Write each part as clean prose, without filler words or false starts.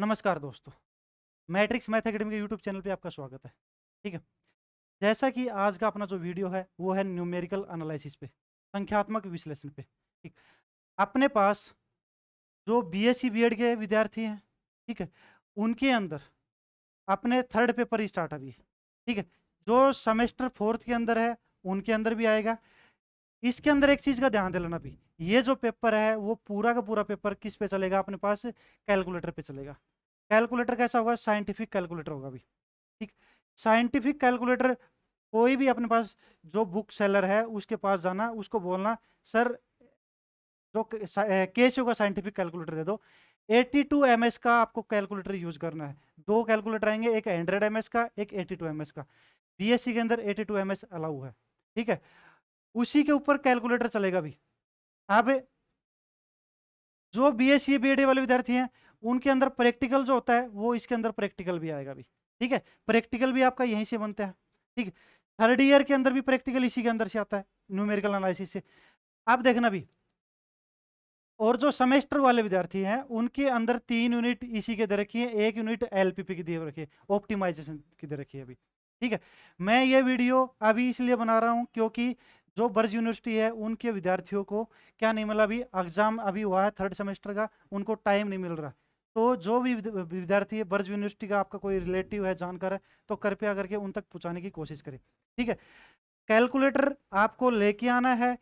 नमस्कार दोस्तों, matrix math academy के यूट्यूब चैनल पे आपका स्वागत है। ठीक है, जैसा कि आज का अपना जो वीडियो है वो है न्यूमेरिकल एनालिसिस पे, संख्यात्मक विश्लेषण पे। ठीक, अपने पास जो बीएससी बीएड के विद्यार्थी हैं, ठीक है, उनके अंदर अपने थर्ड पेपर ही स्टार्ट अभी। ठीक है, जो सेमेस्टर फोर्थ के अंदर है उनके अंदर भी आएगा। इसके अंदर एक चीज़ का ध्यान दिलाना भी, ये जो पेपर है वो पूरा का पूरा पेपर किस पे चलेगा, अपने पास कैलकुलेटर पे चलेगा। कैलकुलेटर कैसा होगा? साइंटिफिक कैलकुलेटर होगा भी। ठीक, साइंटिफिक कैलकुलेटर कोई भी अपने पास जो बुक सेलर है उसके पास जाना, उसको बोलना सर जो केसियो का साइंटिफिक कैलकुलेटर दे दो। 82 एमएस का आपको कैलकुलेटर यूज करना है। दो कैलकुलेटर आएंगे, एक 100 एमएस का, एक 82 एमएस का। बीएससी के अंदर 82 एमएस अलाउ है। ठीक है, उसी के ऊपर कैलकुलेटर चलेगा भी। अब जो बीएससी बीएड वाले विद्यार्थी हैं उनके अंदर प्रैक्टिकल जो होता है वो इसके अंदर प्रैक्टिकल भी आएगा भी। ठीक है, प्रैक्टिकल भी आपका यहीं से बनता है। ठीक है, थर्ड ईयर के अंदर भी प्रैक्टिकल इसी के अंदर से आता है, न्यूमेरिकल एनालिसिस से। आप देखना भी, और जो सेमेस्टर वाले विद्यार्थी हैं उनके अंदर 3 यूनिट इसी के दे रखी है, 1 यूनिट एलपीपी की दे रखी है, ऑप्टिमाइजेशन की दे रखी है अभी। ठीक है, मैं ये वीडियो अभी इसलिए बना रहा हूँ क्योंकि जो बर्ज यूनिवर्सिटी है उनके विद्यार्थियों को क्या नहीं मिला, अभी एग्जाम अभी हुआ है थर्ड सेमेस्टर का, उनको टाइम नहीं मिल रहा। तो जो भी विद्यार्थी है बर्ज यूनिवर्सिटी का, आपका कोई रिलेटिव है, जानकार है, तो कृपया करके उन तक पहुँचाने की कोशिश करें। ठीक है, कैलकुलेटर आपको लेके आना है,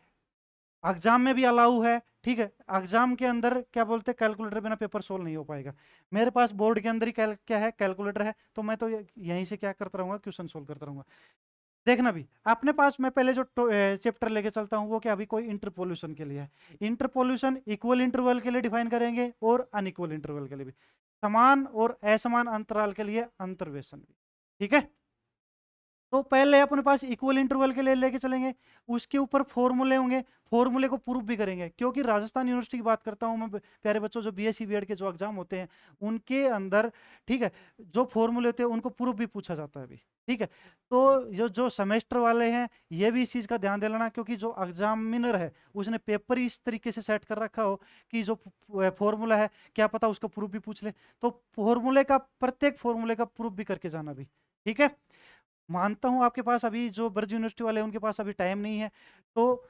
एग्जाम में भी अलाउ है। ठीक है, एग्जाम के अंदर क्या बोलते हैं, कैलकुलेटर बिना पेपर सोल्व नहीं हो पाएगा। मेरे पास बोर्ड के अंदर ही क्या है, कैलकुलेटर है, तो मैं तो यहीं से क्या करता रहूंगा, क्वेश्चन सोल्व करता रहूंगा। देखना भी, अपने पास मैं पहले जो चैप्टर लेके चलता हूँ वो क्या, अभी कोई इंटरपोल्यूशन के लिए है। इंटरपोल्यूशन इक्वल इंटरवल के लिए डिफाइन करेंगे और अनइक्वल इंटरवल के लिए भी, समान और असमान अंतराल के लिए अंतर्वेशन भी। ठीक है, तो पहले अपने पास इक्वल इंटरवल के लिए लेके चलेंगे, उसके ऊपर फॉर्मूले होंगे, फॉर्मूले को प्रूफ भी करेंगे। क्योंकि राजस्थान यूनिवर्सिटी की बात करता हूँ मैं, प्यारे बच्चों, जो बीएससी बीएड के जो एग्जाम होते हैं उनके अंदर, ठीक है, जो फॉर्मूले होते हैं उनको प्रूफ भी पूछा जाता है अभी। ठीक है, तो जो जो सेमेस्टर वाले हैं ये भी इस चीज़ का ध्यान दिलाना, क्योंकि जो एग्जामिनर है उसने पेपर इस तरीके से सेट कर रखा हो कि जो फॉर्मूला है क्या पता उसका प्रूफ भी पूछ ले, तो फॉर्मूले का, प्रत्येक फॉर्मूले का प्रूफ भी करके जाना भी। ठीक है, मानता हूं आपके पास अभी जो ब्रज यूनिवर्सिटी वाले हैं उनके पास अभी टाइम नहीं है, तो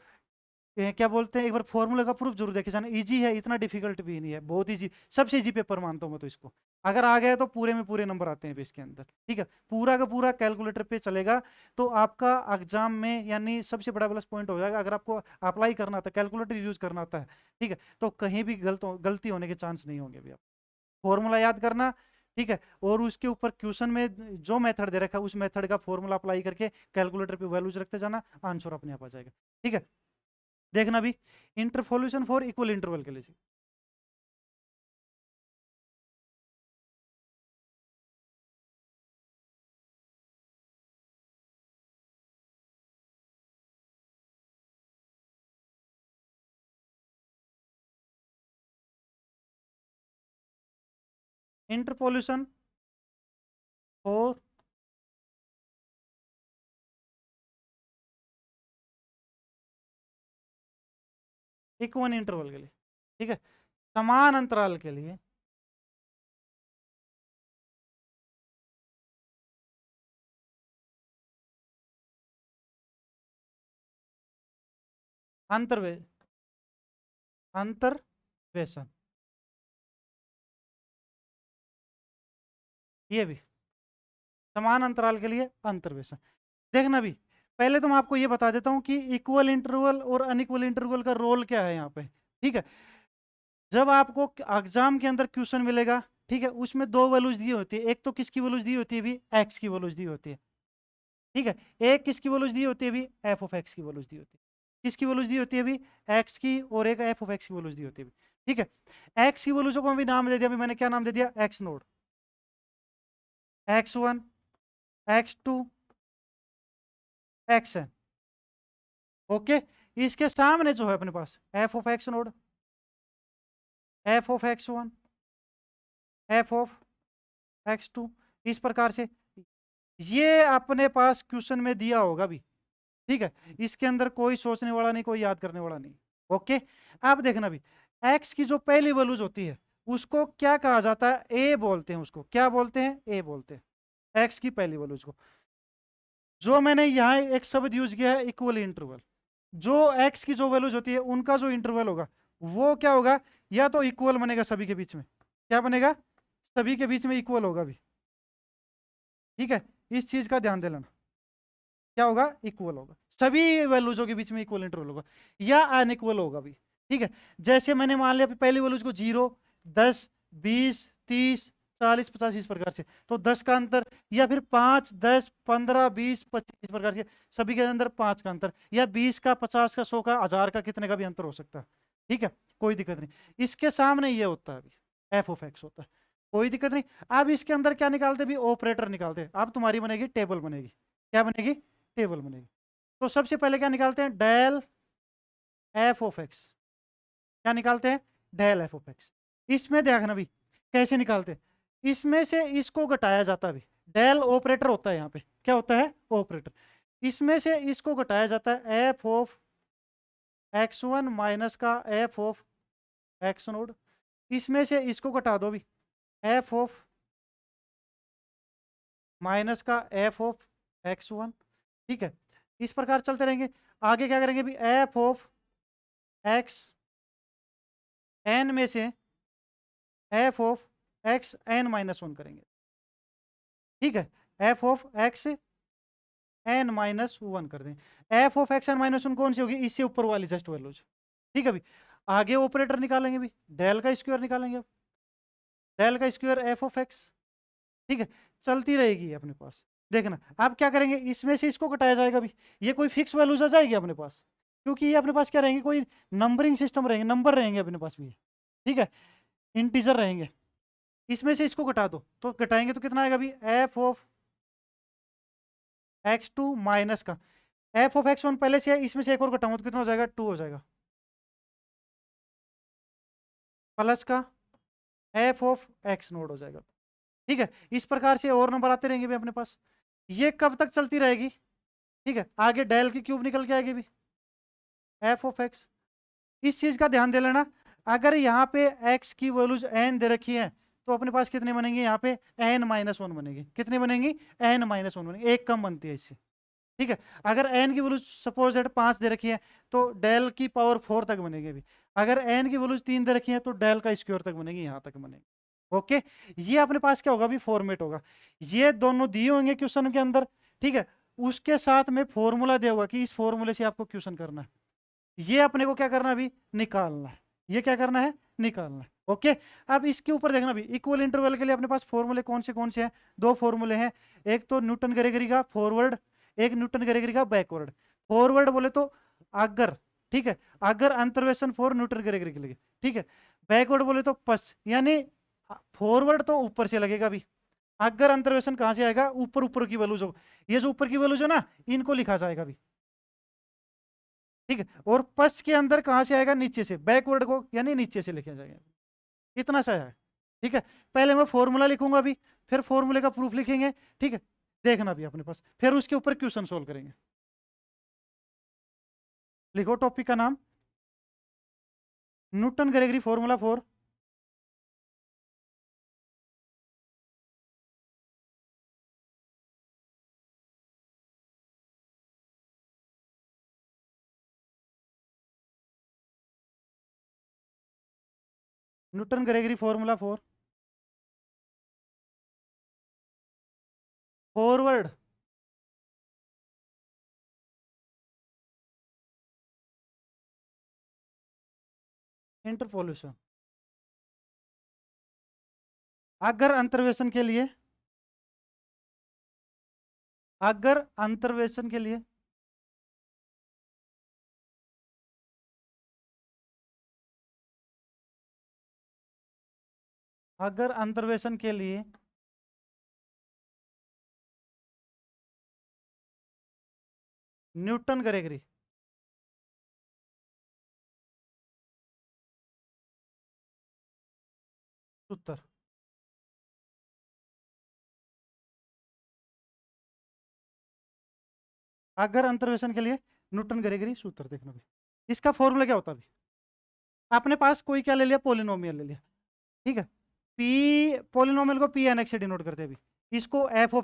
क्या बोलते हैं, एक बार फॉर्मूला का प्रूफ जरूर देखे जाना। इजी है, इतना डिफिकल्ट भी नहीं है, बहुत इजी, सबसे इजी पेपर मानता हूं मैं तो इसको। अगर आ गया तो पूरे में पूरे नंबर आते हैं भी इसके अंदर। ठीक है, पूरा का पूरा कैलकुलेटर पे चलेगा, तो आपका एग्जाम में यानी सबसे बड़ा प्लस पॉइंट हो जाएगा। अगर आपको अप्लाई करना आता है, कैलकुलेटर यूज करना आता है, ठीक है, तो कहीं भी गलती होने के चांस नहीं होंगे भी। आप फॉर्मूला याद करना, ठीक है, और उसके ऊपर क्वेश्चन में जो मेथड दे रखा है उस मेथड का फॉर्मूला अप्लाई करके कैलकुलेटर पे वैल्यूज रखते जाना, आंसर अपने आप आ जाएगा। ठीक है, देखना भी, इंटरपोल्यूशन फॉर इक्वल इंटरवल के लिए जी। इंटरपोल्यूशन फॉर इक्वल इंटरवल के लिए, ठीक है, समान अंतराल के लिए अंतर्वे अंतर्वेशन, ये भी समान अंतराल के लिए अंतर्वेशन। देखना भी, पहले तो मैं आपको ये बता देता हूं कि इक्वल इंटरवल और अनइक्वल इंटरवल का रोल क्या है यहाँ पे। ठीक है, जब आपको एग्जाम के अंदर क्वेश्चन मिलेगा, ठीक है, उसमें दो वैल्यूज दी होती है, एक तो किसकी वैल्यूज दी होती है भी, एक्स की वैल्यूज दी होती है। ठीक है, एक किसकी वैल्यूज दी होती है भी, एफ ऑफ एक्स की वैल्यूज दी होती है। किसकी वैल्यूज दी होती है भी, एक्स की, और एक एफ ऑफ एक्स की वैल्यूज दी होती है भी। ठीक है, एक्स की वैल्यूज को भी नाम दे दिया, अभी मैंने क्या नाम दे दिया, x node, x1, x2, xn। Okay, इसके सामने जो है अपने पास F of X naught, F of x1, F of x2, इस प्रकार से ये अपने पास क्वेश्चन में दिया होगा भी। ठीक है, इसके अंदर कोई सोचने वाला नहीं, कोई याद करने वाला नहीं। ओके, अब देखना भी, एक्स की जो पहली वैल्यूज होती है उसको क्या कहा जाता है, ए बोलते हैं, उसको क्या बोलते हैं, ए बोलते हैं, एक्स की पहली वैल्यूज को। जो मैंने यहाँ एक शब्द यूज किया है इक्वल इंटरवल, जो एक्स की जो वैल्यूज होती है उनका जो इंटरवल होगा वो क्या होगा, या तो इक्वल बनेगा सभी के बीच में, क्या बनेगा, सभी के बीच में इक्वल होगा भी, ठीक है, इस चीज का ध्यान दे लेना, क्या होगा, इक्वल होगा, सभी वैल्यूजों के बीच में इक्वल इंटरवल होगा, या अनइक्वल होगा भी, ठीक है। जैसे मैंने मान लिया पहली वैल्यूज को 0, 10, 20, 30, 40, 50 इस प्रकार से, तो 10 का अंतर, या फिर 5, 10, 15, 20, 25 इस प्रकार से, सभी के अंदर 5 का अंतर, या 20 का, 50 का, 100 का, 1000 का, कितने का भी अंतर हो सकता है, ठीक है, कोई दिक्कत नहीं। इसके सामने ये होता है अभी, एफ ऑफ एक्स होता है, कोई दिक्कत नहीं। अब इसके अंदर क्या निकालते भी, ऑपरेटर निकालते, अब तुम्हारी बनेगी टेबल बनेगी, क्या बनेगी, टेबल बनेगी। तो सबसे पहले क्या निकालते हैं, डेल एफ ऑफ एक्स, क्या निकालते हैं, डेल एफ ऑफ एक्स। इसमें देखना भी कैसे निकालते हैं, इसमें से इसको घटाया जाता है भी, डेल ऑपरेटर होता है यहाँ पे, क्या होता है, ऑपरेटर, इसमें से इसको घटाया जाता है F of x one minus का एफ ऑफ एक्स नोड, इसमें से इसको घटा दो भी, एफ ऑफ माइनस का एफ ऑफ एक्स वन, ठीक है, इस प्रकार चलते रहेंगे। आगे क्या करेंगे भी, एफ ऑफ एक्स एन में से f of x n minus one करेंगे, ठीक है, F of x n minus one कर दें। F of x n minus one कौन सी होगी, इससे ऊपर वाली जस्ट वैल्यूज, ठीक है। अभी आगे ऑपरेटर निकालेंगे भी, डेल का स्क्वायर निकालेंगे, अब डेल का स्क्वायर एफ ऑफ एक्स, ठीक है, चलती रहेगी अपने पास। देखना आप क्या करेंगे, इसमें से इसको घटाया जाएगा भी, ये कोई फिक्स वैल्यूज आ जाएगी अपने पास, क्योंकि ये अपने पास क्या रहेंगे, कोई नंबरिंग सिस्टम रहेंगे, नंबर रहेंगे अपने पास भी, ठीक है, इंटीजर रहेंगे। इसमें से इसको घटा दो, तो घटाएंगे तो कितना आएगा भी, f of x two minus का एफ ऑफ एक्स वन पहले से है, इसमें से एक और घटाऊंगा तो कितना हो जाएगा, 2 हो जाएगा, प्लस का एफ ऑफ एक्स नोड हो जाएगा, ठीक है। इस प्रकार से और नंबर आते रहेंगे भी अपने पास, ये कब तक चलती रहेगी, ठीक है। आगे डेल की क्यूब निकल के आएगी भी, एफ ऑफ एक्स, इस चीज का ध्यान दे लेना, अगर यहाँ पे एक्स की वैल्यूज एन दे रखी है तो अपने पास कितने बनेंगे, यहाँ पे एन माइनस वन बनेगी, कितने बनेंगी, एन माइनस वन बनेगी, एक कम बनती है इससे, ठीक है। अगर एन की वैल्यूज सपोज दैट 5 दे रखी है तो डेल की पावर 4 तक बनेगी भी, अगर एन की वैल्यूज 3 दे रखी है तो डेल का स्क्वायर तक बनेगी, यहाँ तक बनेगी, ओके। ये अपने पास क्या होगा भी, फॉर्मेट होगा, ये दोनों दिए होंगे क्वेश्चन के अंदर, ठीक है, उसके साथ में फॉर्मूला दिया होगा कि इस फॉर्मूले से आपको क्वेश्चन करना है, ये अपने को क्या करना है अभी, निकालना है, ये क्या करना है, निकालना है, ओके। अब इसके ऊपर देखना भी, इक्वल इंटरवल के लिए अपने पास फॉर्मूले कौन से हैं, दो फॉर्मूले हैं, एक तो न्यूटन गेरेगरी का फॉरवर्ड, एक न्यूटन गेरेगरी का बैकवर्ड। फॉरवर्ड बोले तो अगर, ठीक है, अगर अंतर्वेशन फॉर न्यूटन गेरेगरी के लिए, ठीक है, बैकवर्ड बोले तो पश्च, यानी फॉरवर्ड तो ऊपर से लगेगा भी, अगर अंतर्वेशन कहाँ से आएगा, ऊपर ऊपर की वैल्यूज हो, ये जो ऊपर की वैल्यूज है ना, इनको लिखा जाएगा भी, ठीक है, और पश्च के अंदर कहां से आएगा, नीचे से, बैकवर्ड को यानी नीचे से लिखा जाएगा, इतना सा है, ठीक है। पहले मैं फॉर्मूला लिखूंगा भी, फिर फॉर्मूले का प्रूफ लिखेंगे, ठीक है, देखना भी अपने पास, फिर उसके ऊपर क्वेश्चन सोल्व करेंगे। लिखो टॉपिक का नाम, Newton Gregory formula for Newton Gregory formula for forward interpolation, अगर अंतर्वेशन के लिए, अगर अंतर्वेशन के लिए अगर अंतर्वेशन के लिए न्यूटन गेरेगरी सूत्र, अगर अंतर्वेशन के लिए न्यूटन गेरेगरी सूत्र, देखना भी इसका फॉर्मूला क्या होता है, अपने पास कोई क्या ले लिया, पोलिनोमियल ले लिया, ठीक है, पी पोलिनोमियल को पी एन एक्स से डिनोट करते हैं अभी। इसको एफ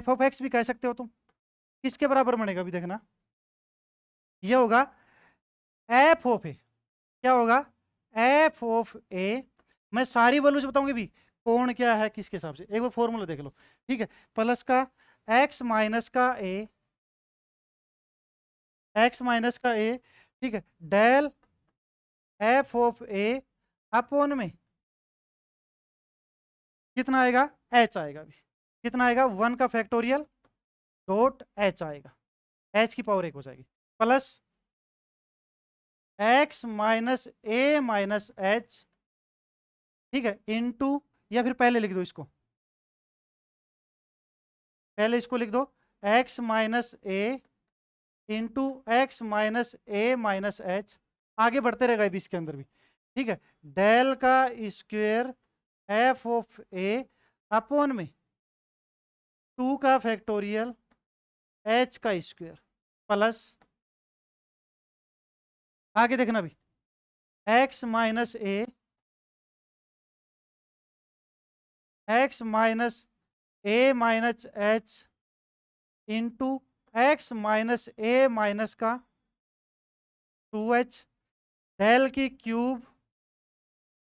ऑफ एक्स भी कह सकते हो तुम। किसके बराबर बनेगा अभी देखना, ये होगा एफ ऑफ ए। क्या होगा, एफ ऑफ ए। मैं सारी वैल्यूज बताऊंगी भी, कोण क्या है किसके हिसाब से, एक बार फॉर्मूला देख लो। ठीक है, प्लस का एक्स माइनस का ए, एक्स माइनस का ए, ठीक है, del F of A upon में कितना आएगा, एच आएगा अभी। कितना आएगा, 1 का फैक्टोरियल डॉट एच आएगा, एच की पावर 1 हो जाएगी, प्लस एक्स माइनस ए माइनस एच, ठीक है, इनटू, या फिर पहले लिख दो इसको, पहले इसको लिख दो, एक्स माइनस ए इंटू एक्स माइनस ए माइनस एच, आगे बढ़ते रहेगा अभी इसके अंदर भी। ठीक है, डेल का square F of A upon में 2 का फैक्टोरियल एच का स्क्वेयर, प्लस आगे देखना भी, एक्स माइनस ए, एक्स माइनस ए minus H into X minus ए माइनस का 2h, डेल की cube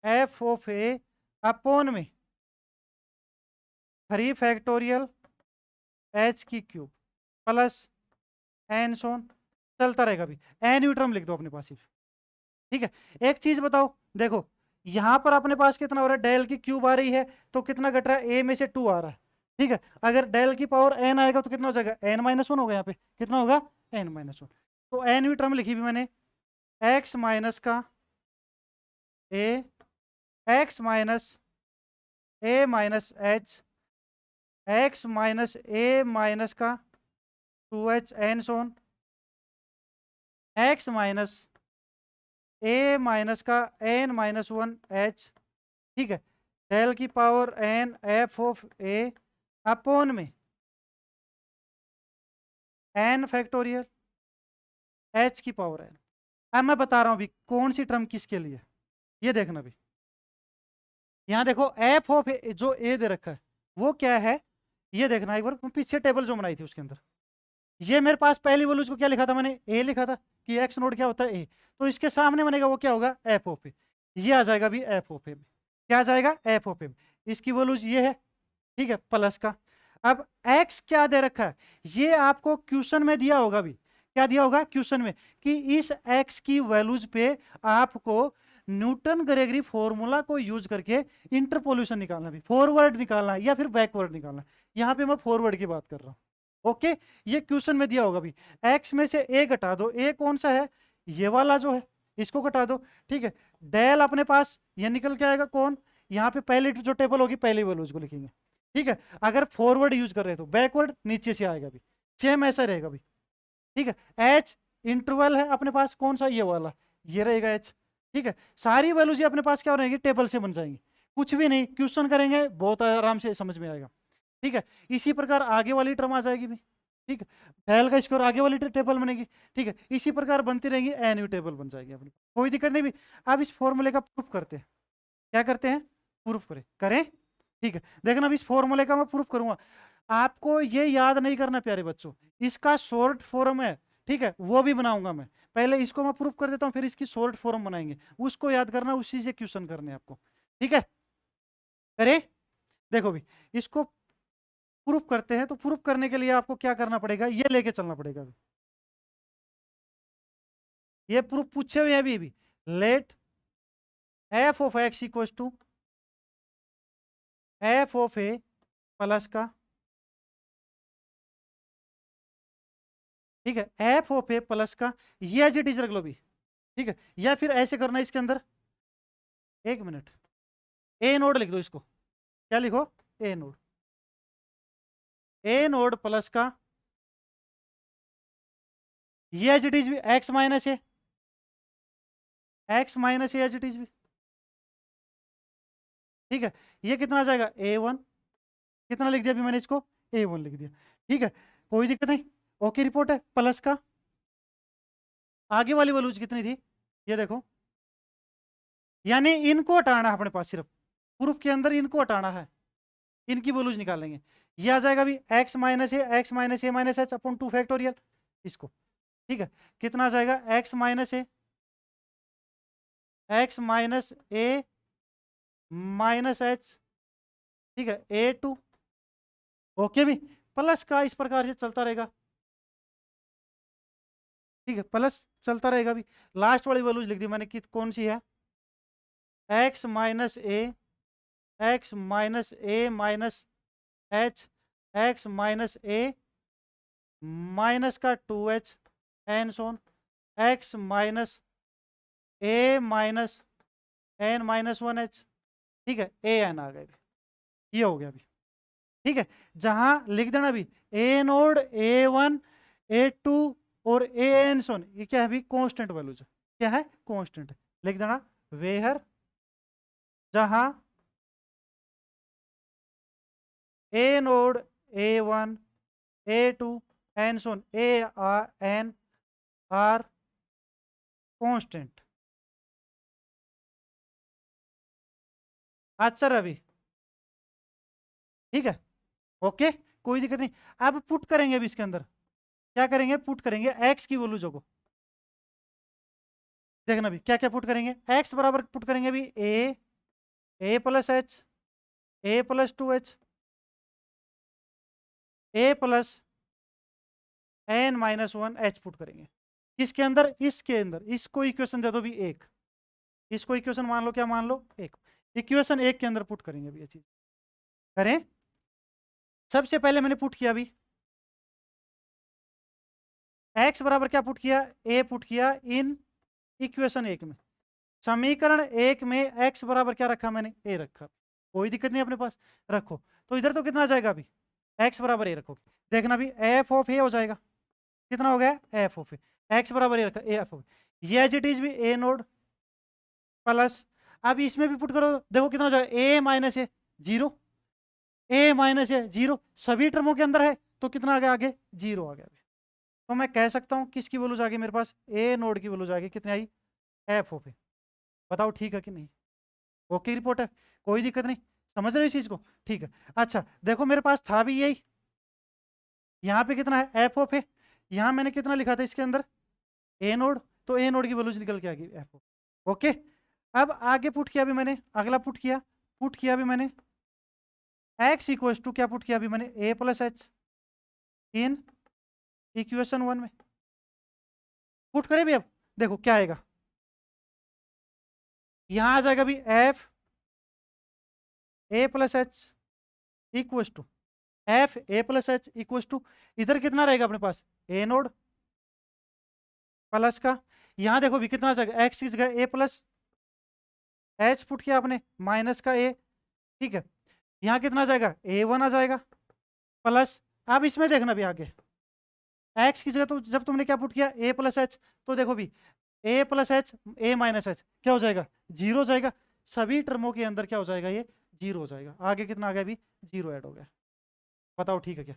F of A upon में 3 फैक्टोरियल एच की क्यूब, प्लस एन सोन, चलता रहेगा भी। एन यू टर्म लिख दो अपने पास ही। ठीक है, एक चीज बताओ, देखो यहां पर अपने पास कितना हो रहा है, डेल की क्यूब आ रही है तो कितना घट रहा है, ए में से 2 आ रहा है। ठीक है, अगर डेल की पावर एन आएगा तो कितना हो जाएगा, एन माइनस 1 होगा, यहाँ पे कितना होगा, एन माइनस 1। तो एन यू टर्म लिखी भी मैंने, एक्स माइनस का a, x minus A minus h, x minus A minus का 2h and so on, x minus A minus का एन माइनस 1h। ठीक है, डेल की power n f of A upon में एन फैक्टोरियल एच की power n. अब मैं बता रहा हूं अभी कौन सी टर्म किसके लिए, ये देखना भी। यहां देखो एफ ऑफ ए जो ए दे रखा है वो क्या है, ये देखना एक बार, पीछे टेबल जो बनाई थी उसके अंदर, ये मेरे पास पहली वैल्यूज को क्या लिखा था मैंने, ए लिखा था कि एक्स नोड क्या होता है ए, तो इसके सामने बनेगा वो क्या होगा, एफ ऑफ ए। ये आ जाएगा भी एफ ऑफ ए में, क्या आ जाएगा, एफ ऑफ ए में। इसकी वैल्यूज ये है, ठीक है, प्लस का। अब एक्स क्या दे रखा है, ये आपको क्वेश्चन में दिया होगा भी, क्या दिया होगा क्वेश्चन में, कि इस एक्स की वैल्यूज पे आपको न्यूटन ग्रेगरी फॉर्मूला को यूज करके इंटरपोल्यूशन निकालना भी, फॉरवर्ड निकालना है या फिर बैकवर्ड निकालना है। यहां पे मैं फॉरवर्ड की बात कर रहा हूं। ओके, ये क्वेश्चन में दिया होगा भी, एक्स में से ए घटा दो, ए कौन सा है, ये वाला जो है, इसको घटा दो। ठीक है, डेल अपने पास ये निकल के आएगा कौन, यहाँ पे पहले जो टेबल होगी पहली वैल्यूज को लिखेंगे। ठीक है, अगर फॉरवर्ड यूज कर रहे तो बैकवर्ड नीचे से आएगा भी, सेम ऐसा रहेगा भी। ठीक है, एच इंटरवल है अपने पास कौन सा, ये वाला, ये रहेगा एच। ठीक है, सारी वैल्यूज ये अपने पास क्या रहेंगी, टेबल से बन जाएंगी, कुछ भी नहीं, क्वेश्चन करेंगे बहुत आराम से समझ में आएगा। ठीक है, इसी प्रकार आगे वाली टर्म आ जाएगी भी। ठीक है, डेल का स्क्वायर आगे वाली टेबल बनेगी। ठीक है, इसी प्रकार बनती रहेंगी, एन यू टेबल बन जाएगी अपनी, कोई दिक्कत नहीं भी। अब इस फॉर्मूले का प्रूफ करते हैं, क्या करते हैं, प्रूफ करें करें। ठीक है, देखना अब इस फॉर्मूले का मैं प्रूफ करूंगा, आपको ये याद नहीं करना प्यारे बच्चों, इसका शॉर्ट फॉर्म है, ठीक है, वो भी बनाऊंगा मैं, पहले इसको मैं प्रूफ कर देता हूँ फिर इसकी शॉर्ट फॉर्म बनाएंगे, उसको याद करना, उसी से क्वेश्चन करने आपको। ठीक है, करें, देखो भी इसको प्रूफ करते हैं, तो प्रूफ करने के लिए आपको क्या करना पड़ेगा, ये लेके चलना पड़ेगा। ये प्रूफ पूछे हुए हैं अभी let f of x equal to F of A plus का, ठीक है, एफ ऑफ ए प्लस का, ये एज इट इज रख लो भी। ठीक है, या फिर ऐसे करना इसके अंदर, एक मिनट, ए नोड लिख दो इसको, क्या लिखो, a naught, a naught plus का, ये एज इट इज भी x minus A, x minus a as it is भी। ठीक है, ये कितना आ जाएगा, ए वन, कितना लिख दिया अभी मैंने इसको, ए वन लिख दिया। ठीक है, कोई दिक्कत नहीं, ओके रिपोर्ट है, प्लस का, आगे वाली वैल्यूज कितनी थी, ये देखो, यानी इनको हटाना है अपने पास सिर्फ, प्रूफ के अंदर इनको हटाना है, इनकी वैल्यूज निकालेंगे। ये आ जाएगा भी x माइनस ए माइनस एच अपॉन 2 फैक्टोरियल इसको, ठीक है। कितना आ जाएगा x माइनस ए माइनस एच, ठीक है, a2, ओके भी, प्लस का इस प्रकार से चलता रहेगा, ठीक है, प्लस चलता रहेगा भी। लास्ट वाली वैल्यूज लिख दी मैंने कि कौन सी है, x माइनस ए माइनस एच, x माइनस ए माइनस का 2h and so on, x minus A minus n minus 1h, ठीक है, ए एन आ गए, ये हो गया अभी, ठीक है। जहां लिख देना भी ए नोड a1 a2 और ए एन सोन, ये क्या है अभी, कांस्टेंट वैल्यूज है, क्या है, कांस्टेंट, लिख देना वेयर जहां A naught a1 a2 and so on A N are constant. अच्छा रवि, ठीक है, ओके, कोई दिक्कत नहीं। अब पुट करेंगे अभी इसके अंदर, क्या करेंगे, पुट करेंगे x की वैल्यू जो, देखना भी क्या क्या पुट करेंगे, x बराबर पुट करेंगे अभी A plus H, A plus 2h, A plus N minus 1h put करेंगे किसके अंदर, इसके अंदर। इसको इक्वेशन दे दो भी एक, इसको इक्वेशन मान लो, क्या मान लो, एक, इक्वेशन एक के अंदर पुट करेंगे अभी ये चीज करें। सबसे पहले मैंने पुट किया अभी x बराबर क्या पुट किया, a पुट किया इन इक्वेशन एक में, समीकरण एक में x बराबर क्या रखा मैंने, a रखा, कोई दिक्कत नहीं अपने पास, रखो। तो इधर तो कितना आ जाएगा अभी, x बराबर a रखोगे, देखना भी f ऑफ a हो जाएगा, कितना हो गया, f ऑफ a, x बराबर a रखा, a ऑफ a, ये एज इट इज भी a नोड प्लस, अब इसमें भी पुट करो, देखो कितना हो जाएगा, a minus A 0, a minus A 0, सभी टर्मों के अंदर है, तो कितना आ गया आगे, 0 आ गया। तो मैं कह सकता हूँ किसकी वैल्यूज आ गई मेरे पास, ए नोड की वैल्यूज आ गई, कितनी आई, एफ ऑफ ए, बताओ ठीक है कि नहीं, ओके रिपोर्ट है, कोई दिक्कत नहीं, समझ रहे हो इस चीज को, ठीक है। अच्छा देखो मेरे पास था भी यही, यहाँ पे कितना है, एफ ऑफ ए, यहाँ मैंने कितना लिखा था इसके अंदर, ए नोड, तो ए नोड की वैल्यूज निकल के आ गई एफ ऑफ, ओके। अब आगे पुट किया भी मैंने, अगला पुट किया भी मैंने एक्स इक्वल टू, क्या पुट किया अभी मैंने, ए प्लस एच इन इक्वेशन 1 में, पुट करें भी। अब देखो क्या आएगा, यहां आ जाएगा भी f A plus H equal to f A plus H equal to, इधर कितना रहेगा अपने पास, ए नोड प्लस का, यहां देखो भी कितना आ जाएगा, एक्स की जगह ए प्लस एच पुट किया आपने माइनस का ए, ठीक है, यहां कितना आ जाएगा, a1 आ जाएगा प्लस, अब इसमें देखना भी आगे एक्स की जगह, तो जब तुमने क्या पुट किया, ए प्लस एच, तो देखो भी A plus H A minus H क्या हो जाएगा, 0 हो जाएगा, सभी टर्मों के अंदर क्या हो जाएगा, ये 0 हो जाएगा, आगे कितना आ गया अभी, 0 ऐड हो गया, बताओ ठीक है क्या।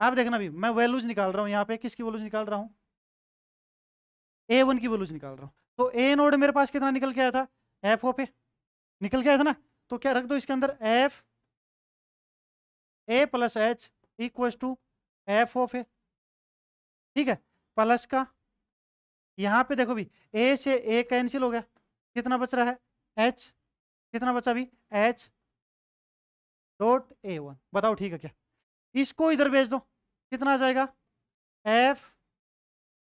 आप देखना भी मैं वैल्यूज निकाल रहा हूँ यहाँ पे, किसकी वैल्यूज निकाल रहा हूँ, a1 की वैल्यूज निकाल रहा हूँ। तो ए नोड मेरे पास कितना निकल के आया था, एफ ऑफ ए निकल के आया था ना, तो क्या रख दो इसके अंदर, F A plus H equal to F of A, ठीक है, प्लस का, यहाँ पे देखो भी ए से ए कैंसिल हो गया, कितना बच रहा है एच, कितना बचा भी एच डॉट a1, बताओ ठीक है क्या। इसको इधर भेज दो, कितना आ जाएगा, F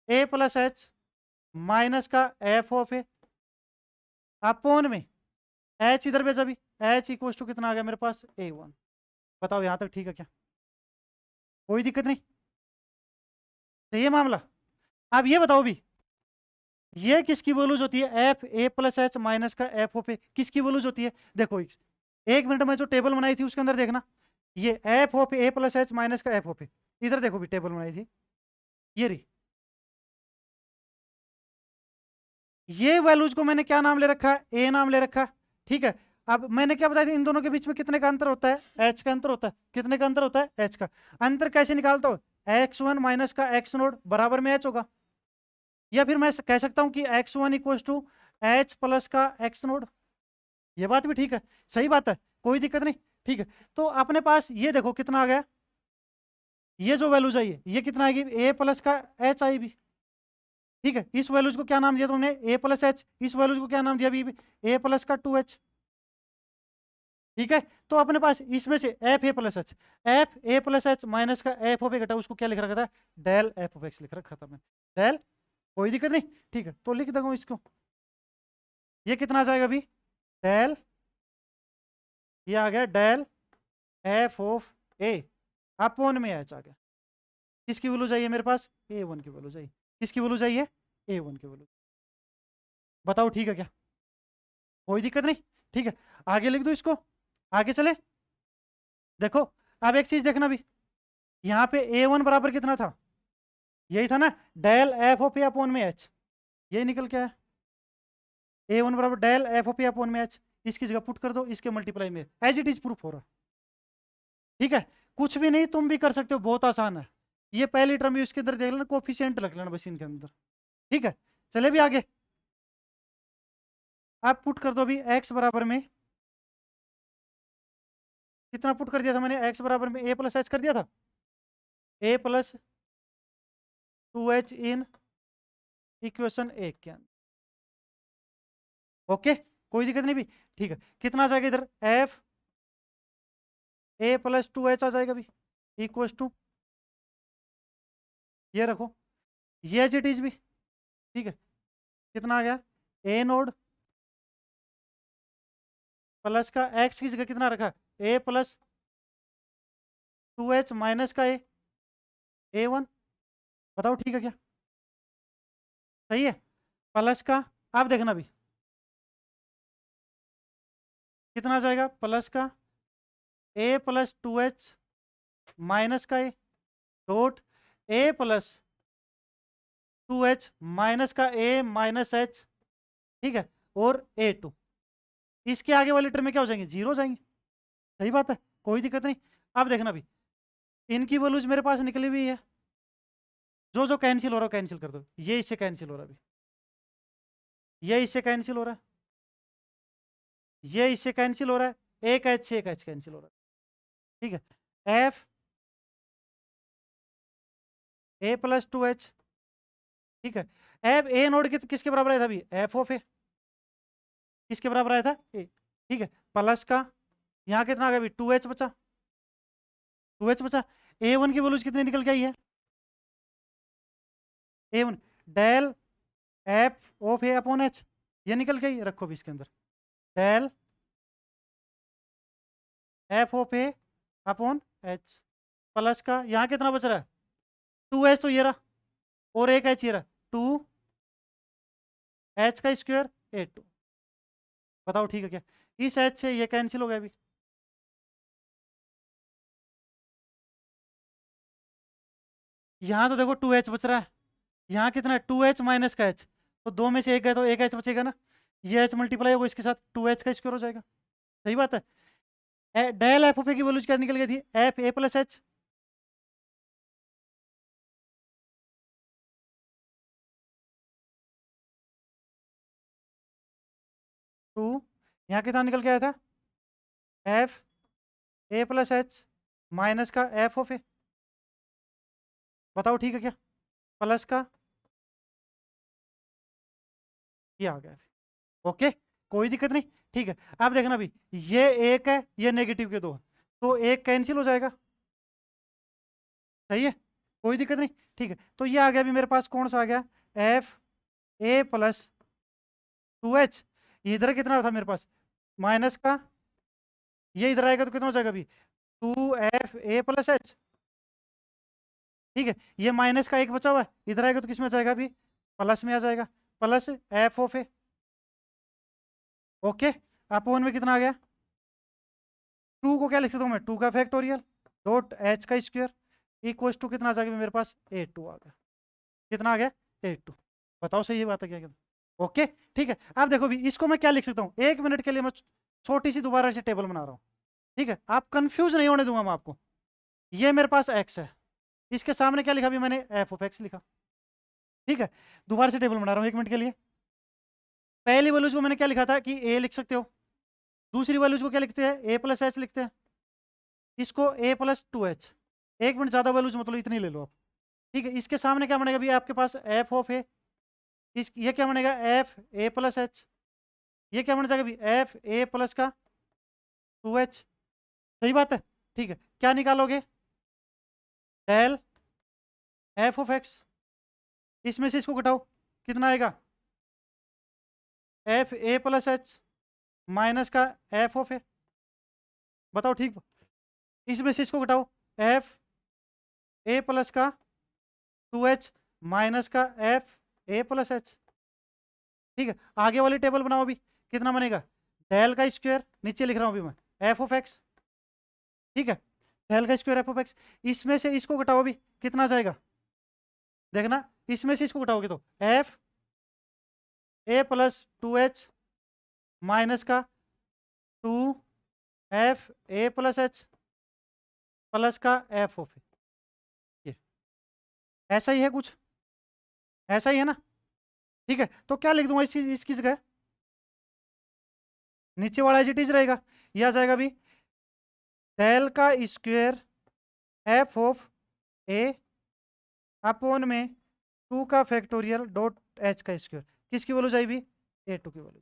A plus h minus का एफ ऑफ ए अपॉन में एच इधर भेजा भी, एच इक्वल टू कितना आ गया मेरे पास, a1, बताओ यहां तक ठीक है क्या, कोई दिक्कत नहीं, तो ये मामला। अब ये बताओ भी ये किसकी वैल्यूज होती है, F A plus h minus का एफ ऑफ ए किसकी वैल्यूज होती है, देखो एक मिनट में जो टेबल बनाई थी उसके अंदर देखना, ये F of A plus h minus का एफ ऑफ ए, इधर देखो भी टेबल बनाई थी, ये रही, ये वैल्यूज को मैंने क्या नाम ले रखा है, ए नाम ले रखा है, ठीक है। अब मैंने क्या बताया था, इन दोनों के बीच में कितने का अंतर होता है, एच का अंतर होता है, कितने का अंतर होता है, एच का अंतर, कैसे निकालता हो, x1 माइनस का x नोड बराबर में h होगा, या फिर मैं कह सकता हूं कि x1 equal to h plus का x नोड, ये बात भी ठीक है, सही बात है, कोई दिक्कत नहीं। ठीक है, तो अपने पास ये देखो कितना आ गया, ये जो वैल्यू चाहिए ये कितना आएगी, ए प्लस का एच आएगी। ठीक है, इस वैल्यूज को क्या नाम दिया तुमने, ए प्लस एच, इस वैल्यूज को क्या नाम दिया अभी, ए प्लस का 2h। ठीक है, तो अपने पास इसमें से F A plus H, F A plus h minus का एफ ऑफ ए घटा, उसको क्या लिख रखा था, डेल एफ ऑफ एक्स लिख रखा था मैं, डेल, कोई दिक्कत नहीं। ठीक है, तो लिख दूंगा इसको, ये कितना आ जाएगा अभी, डेल, ये आ गया del F of A upon में एच आ गया। किसकी वैल्यू चाहिए मेरे पास, a1 की वैल्यू चाहिए, किसकी वैल्यू चाहिए, a1 की वैल्यू। बताओ ठीक है क्या, कोई दिक्कत नहीं। ठीक है, आगे लिख दो इसको, आगे चले। देखो अब एक चीज देखना भी, यहाँ पे a1 बराबर कितना था, यही था ना, del F of A upon में एच, यही निकल के आया, a1 बराबर del F of A upon में एच, इसकी जगह पुट कर दो, इसके मल्टीप्लाई में एज इट इज प्रूफ हो रहा। ठीक है, कुछ भी नहीं, तुम भी कर सकते हो, बहुत आसान है। ये पहली टर्म इसके अंदर देख लेना, कोफिशिएंट रख लेना बस इनके अंदर। ठीक है, चले भी आगे, आप पुट कर दो अभी x बराबर में, कितना पुट कर दिया था मैंने, x बराबर में a प्लस एच कर दिया था, a plus 2h in equation 1 के अंदर। ओके, कोई दिक्कत नहीं भी। ठीक है, कितना आ जाएगा इधर, f a प्लस 2h आ जाएगा भी, इक्व टू, ये रखो, ये एज इट इज भी। ठीक है, कितना आ गया, a नोड प्लस का x की जगह कितना रखा, a प्लस 2h माइनस का a1। बताओ ठीक है क्या, सही है, प्लस का, आप देखना भी कितना आ जाएगा, प्लस का a प्लस 2h माइनस का dot a plus 2h minus का a माइनस h। ठीक है, और a2, इसके आगे वाली टर्म में क्या हो जाएंगे, जीरो हो जाएंगे। सही बात है, कोई दिक्कत नहीं। आप देखना भी, इनकी वैल्यूज मेरे पास निकली हुई है, जो जो कैंसिल हो रहा है कैंसिल कर दो, ये इससे कैंसिल हो रहा है अभी, ये इससे कैंसिल हो रहा है, ये इससे कैंसिल हो रहा है, एक एच से एक एच कैंसिल हो रहा है। ठीक है, एफ ए प्लस 2h। ठीक है, एफ ए नोड किसके बराबर आया था अभी, एफ ऑफ ए किसके बराबर आया था, ए। ठीक है, प्लस का यहाँ कितना आ गया अभी, 2h बचा, 2h बचा, a1 की वैल्यूज कितनी निकल के आई है, a1 del F of A upon h, ये निकल के आई, रखो भी इसके अंदर, del F of A upon h, plus का यहाँ कितना बच रहा है, 2h तो ये रहा, और एक एच ये रहा, 2h का स्क्वायर a2। बताओ ठीक है क्या, इस एच से ये कैंसिल हो गया अभी, यहाँ तो देखो 2h बच रहा है, यहाँ कितना है, 2h माइनस का h, तो दो में से एक गया तो एक h बचेगा ना, ये h मल्टीप्लाई होगा इसके साथ, 2h का स्क्वायर हो जाएगा। सही बात है, डेल एफ ऑफ ए की वैल्यू क्या निकल गई थी, एफ ए प्लस एच, टू, यहाँ कितना निकल के आया था, एफ ए प्लस एच माइनस का एफ ऑफ ए। बताओ ठीक है क्या, प्लस का ये आ गया, ओके, कोई दिक्कत नहीं। ठीक है, अब देखना भी, ये एक है, ये नेगेटिव के दो है, तो एक कैंसिल हो जाएगा। सही है, कोई दिक्कत नहीं। ठीक है, तो ये आ गया अभी मेरे पास, कौन सा आ गया, एफ ए प्लस 2h, इधर कितना था मेरे पास, माइनस का, ये इधर आएगा तो कितना हो जाएगा अभी, 2f a प्लस एच। ठीक है, ये माइनस का एक बचा हुआ है, इधर आएगा तो किस में जाएगा अभी, प्लस में आ जाएगा, plus F of A. Okay, upon में कितना आ गया, 2 को क्या लिख सकता हूँ मैं, 2 का फैक्टोरियल डॉट एच का स्क्वायर इक्वल टू कितना आ जाएगा मेरे पास, a2 आ गया, कितना आ गया, a2। बताओ सही है बात है क्या, ओके। ठीक है, अब देखो भी, इसको मैं क्या लिख सकता हूँ, 1 मिनट के लिए मैं छोटी सी दोबारा से टेबल बना रहा हूँ। ठीक है, आप कंफ्यूज नहीं होने दूंगा मैं आपको, ये मेरे पास x है, इसके सामने क्या लिखा भी मैंने, एफ ऑफ एक्स लिखा। ठीक है, दोबारा से टेबल बना रहा हूँ 1 मिनट के लिए, पहली वैल्यूज को मैंने क्या लिखा था कि a लिख सकते हो, दूसरी वैल्यूज को क्या लिखते हैं, ए प्लस एच लिखते हैं, इसको ए प्लस 2h। 1 मिनट ज़्यादा वैल्यूज मतलब इतनी ले लो आप, ठीक है। इसके सामने क्या बनेगा भी आपके पास एफ ऑफ ए, इस ये क्या बनेगा एफ ए प्लस एच, ये क्या बन जाएगा भी एफ ए प्लस का 2h। सही बात है, ठीक है। क्या निकालोगे, डेल एफ ऑफ एक्स, इसमें से इसको घटाओ, कितना आएगा F A plus h minus का एफ ऑफ ए, बताओ ठीक। इसमें से इसको घटाओ, एफ ए प्लस का 2h माइनस का एफ ए प्लस एच, ठीक है। आगे वाली टेबल बनाओ अभी, कितना बनेगा डेल का स्क्वायर, नीचे लिख रहा हूं अभी मैं एफ ऑफ एक्स, ठीक है। डेल का स्क्वायर एफ ऑफ एक्स, इसमें से इसको घटाओ अभी, कितना जाएगा देखना, इसमें से इसको घटाओगे तो F A plus 2h minus का 2 F A plus H plus का एफ ऑफ ए, ऐसा ही है कुछ, ऐसा ही है ना, ठीक है। तो क्या लिख दूंगा इसकी जगह, नीचे वाला एज इट इज रहेगा, यह आ जाएगा भी डेल का square F of A upon में 2 का फैक्टोरियल डॉट एच का स्क्वायर, किसकी वैल्यू जाए भी a2 की वैल्यू,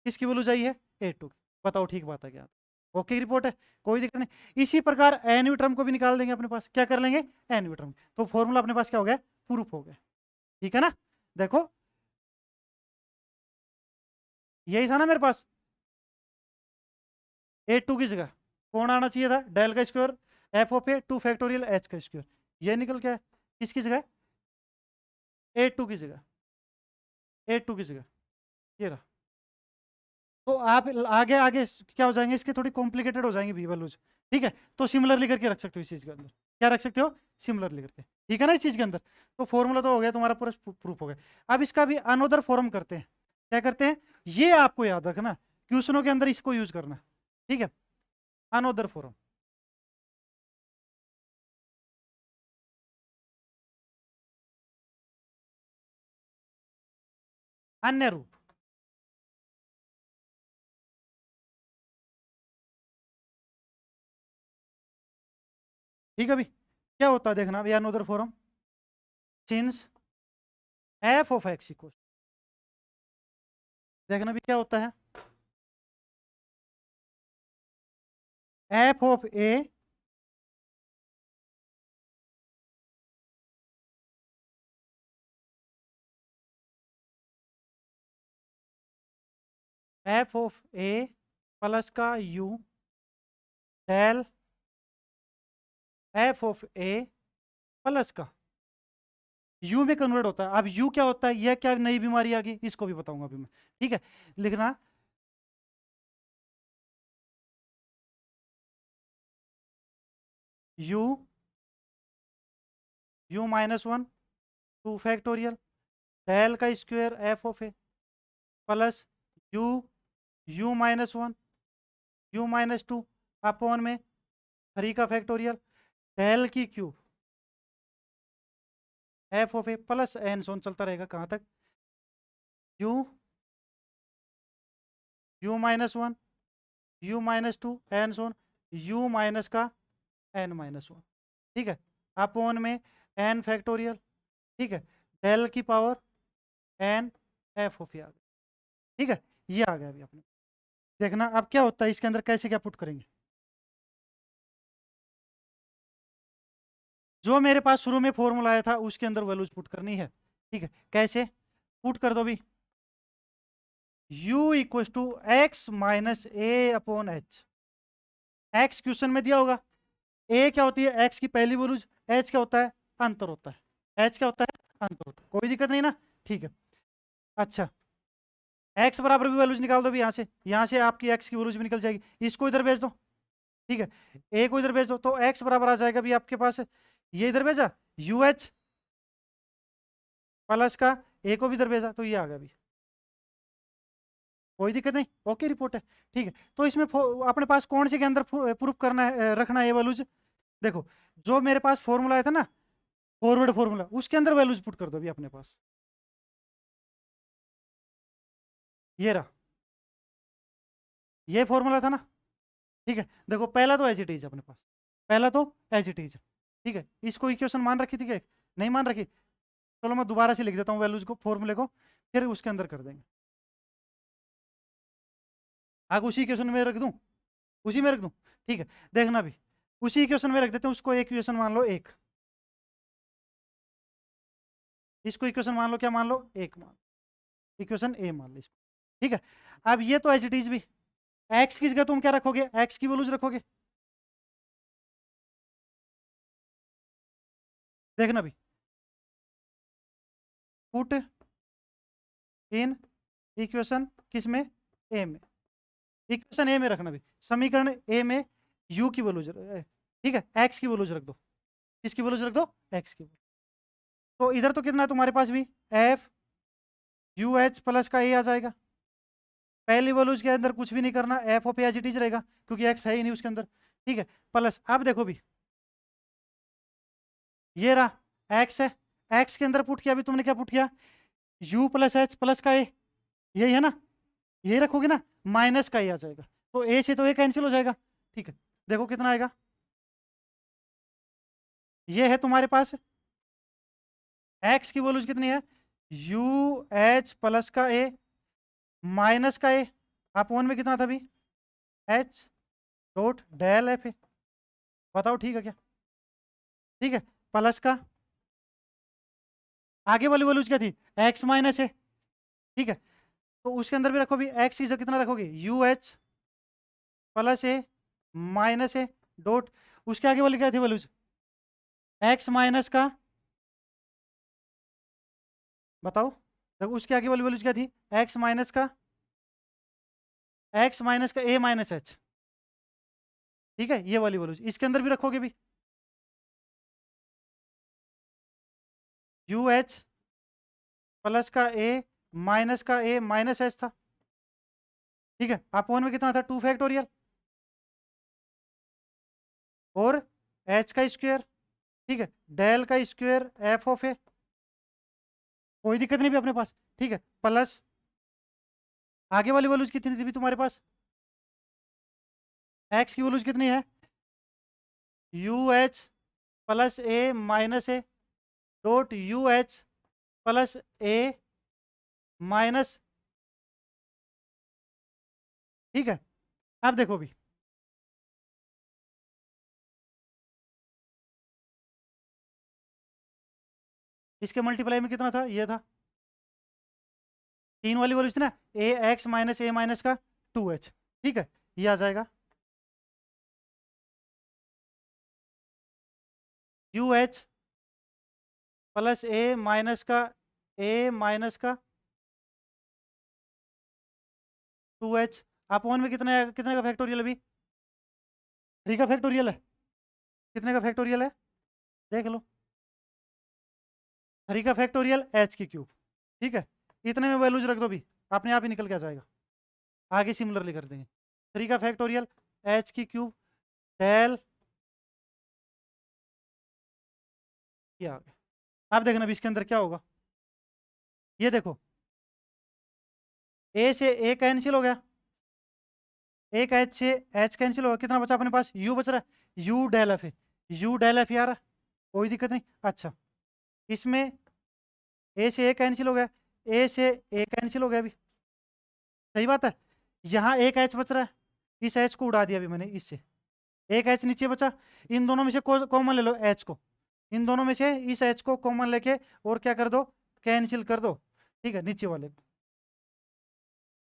किसकी वैल्यू चाहिए a2 की, बताओ ठीक बात है क्या, ओके रिपोर्ट है, कोई दिक्कत नहीं। इसी प्रकार एनवी टर्म को भी निकाल देंगे अपने पास, क्या कर लेंगे एनवी टर्म, तो फॉर्मूला अपने पास क्या हो गया प्रूफ हो गया, ठीक है ना। देखो यही था ना मेरे पास, a2 की जगह कौन आना चाहिए था, डेल का square F of A 2 factorial H का स्क्वायर, ये निकल क्या है, किसकी जगह a2 की जगह, a2 की जगह ये रहा। तो आप आगे आगे क्या हो जाएंगे, इसके थोड़ी कॉम्प्लिकेटेड हो जाएंगे भी वैल्यूज, ठीक है। तो सिमिलरली करके रख सकते हो इस चीज़ के अंदर, क्या रख सकते हो सिमिलरली करके, ठीक है ना, इस चीज़ के अंदर। तो फॉर्मूला तो हो गया तुम्हारा, पूरा प्रूफ हो गया। अब इसका भी अनदर फॉर्म करते हैं, क्या करते हैं, ये आपको याद रखना, क्वेश्चनों के अंदर इसको यूज करना, ठीक है। अनदर फॉर्म, अन्य रूप, ठीक है भी क्या होता है देखना भी another form, since F of x equal, देखना भी क्या होता है F of A F of A plus का U del F of A plus का यू में कन्वर्ट होता है। अब यू क्या होता है, यह क्या नई बीमारी आ गई, इसको भी बताऊंगा अभी मैं, ठीक है। लिखना u u minus 1 2 factorial del का square F of A plus u u minus 1 u minus 2 upon में 3 का फैक्टोरियल डेल की cube F of A plus and so on चलता रहेगा कहाँ तक, u u minus 1 u minus 2 and so on u minus का n minus 1, ठीक है, अपॉन में एन फैक्टोरियल, ठीक है, डेल की पावर एन एफ ऑफ ए आ गया, ठीक है। ये आ गया अभी अपने, देखना अब क्या होता है इसके अंदर, कैसे क्या पुट करेंगे, जो मेरे पास शुरू में फॉर्मूला आया था उसके अंदर वैल्यूज पुट करनी है, ठीक है। कैसे पुट कर दो भी, u equal to x minus a upon h, x question में दिया होगा, ए क्या होती है एक्स की पहली वैल्यूज, एच क्या होता है अंतर होता है, एच क्या होता है अंतर होता है, कोई दिक्कत नहीं ना, ठीक है। अच्छा एक्स बराबर भी वैल्यूज निकाल दो भी, यहाँ से आपकी एक्स की वैल्यूज भी निकल जाएगी, इसको इधर भेज दो, ठीक है, ए को इधर भेज दो, तो एक्स बराबर आ जाएगा भी आपके पास, ये इधर भेजा यू एच प्लस का ए को भी इधर भेजा, तो ये आ गया भी, कोई दिक्कत नहीं, ओके रिपोर्ट है, ठीक है। तो इसमें अपने पास कौन से के अंदर प्रूफ करना है, रखना है ये वैल्यूज, देखो जो मेरे पास फॉर्मूला आया था ना फॉरवर्ड फॉर्मूला, उसके अंदर वैल्यूज पुट कर दो अभी अपने पास, ये रहा, ये फॉर्मूला था ना, ठीक है। देखो पहला तो एज इट इज अपने पास, पहला तो एज इट इज, ठीक है। इसको इक्वेशन मान रखी थी क्या? नहीं मान रखी। चलो मैं दोबारा से लिख देता हूँ वैल्यूज को, फॉर्मूले को, फिर उसके अंदर कर देंगे। आगे उसी इक्वेशन में रख दूं, उसी में रख दूं, ठीक है। देखना भी उसी इक्वेशन में रख देते हैं, उसको एक इक्वेशन मान लो एक, इसको इक्वेशन मान लो क्या मान लो? एक मान, इक्वेशन ए मान लो इसको, ठीक है। अब ये तो एज इट इज भी, एक्स की जगह तुम क्या रखोगे? एक्स की वैल्यूज रखोगे। देखना भी, पुट इन इक्वेशन किस में? ए में। इक्वेशन ए में रखना भी, समीकरण ए में यू की वैल्यूज, ठीक है, एक्स की वैल्यूज रख दो। किसकी वैल्यूज रख दो? एक्स की। तो इधर तो कितना है तुम्हारे पास भी? एफ यू एच प्लस का ए आ जाएगा। पहली वैल्यूज के अंदर कुछ भी नहीं करना, f of as it is रहेगा क्योंकि एक्स है ही नहीं उसके अंदर, ठीक है। प्लस अब देखो भी, ये रहा एक्स है, एक्स के अंदर पुट किया, अभी तुमने क्या पुट किया? यू प्लस एच प्लस का ए, यही है ना, यही रखोगे ना, माइनस का ए आ जाएगा, तो ए से तो ए कैंसिल हो जाएगा, ठीक है। देखो कितना आएगा, ये है तुम्हारे पास एक्स की वैल्यूज कितनी है? यू एच प्लस का ए माइनस का ए, आप वन में कितना था अभी? H dot del f a, बताओ ठीक है क्या? ठीक है, प्लस का आगे वाली वैल्यूज क्या थी? एक्स माइनस है, ठीक है। तो उसके अंदर भी रखो भी, एक्स की जगह कितना रखोगे? यू एच प्लस ए माइनस ए डॉट, उसके आगे वाली क्या थी वैल्यूज? एक्स माइनस का, बताओ, देखो उसके आगे वाली वैल्यूज क्या थी? एक्स माइनस का, एक्स माइनस का ए माइनस एच, ठीक है, ये वाली वैल्यूज इसके अंदर भी रखोगे भी। यू एच प्लस का ए माइनस का ए माइनस एच था, ठीक है। अपॉन में कितना था? 2 फैक्टोरियल और एच का स्क्वायर, ठीक है, डेल का स्क्वायर एफ ऑफ ए, कोई दिक्कत नहीं भी अपने पास, ठीक है। प्लस आगे वाली वैल्यूज कितनी थी भी तुम्हारे पास? एक्स की वैल्यूज कितनी है? यू एच प्लस ए माइनस ए डॉट यू एच प्लस ए माइनस, ठीक है। अब देखो भी, इसके मल्टीप्लाई में कितना था? ये था, तीन वाली वैल्यूज थी ना, ए एक्स माइनस ए माइनस का 2h, ठीक है, ये आ जाएगा यू एच प्लस ए माइनस का 2h, अपॉन में कितने कितने का फैक्टोरियल अभी? 3 का फैक्टोरियल है, कितने का फैक्टोरियल है? देख लो, 3 का फैक्टोरियल एच की क्यूब, ठीक है। इतने में वैल्यूज रख दो भी, अपने आप ही निकल के आ जाएगा, आगे सिमिलरली कर देंगे। 3 का फैक्टोरियल एच की क्यूब डेल, ये आ गया। अब देखना भी इसके अंदर क्या होगा, ये देखो, ए से ए कैंसिल हो गया, एक एच से एच कैंसिल होगा, कितना बचा अपने पास? यू बच रहा है, यू डेल एफ है, यू डेल एफ यार, कोई दिक्कत नहीं। अच्छा, इसमें ए से ए कैंसिल हो गया, ए से ए कैंसिल हो गया अभी, सही बात है। यहाँ एक एच बच रहा है, इस एच को उड़ा दिया अभी मैंने इससे, एक एच नीचे बचा, इन दोनों में से कॉमन ले लो एच को, इन दोनों में से इस एच को कॉमन लेके और क्या कर दो? कैंसिल कर दो, ठीक है, नीचे वाले को,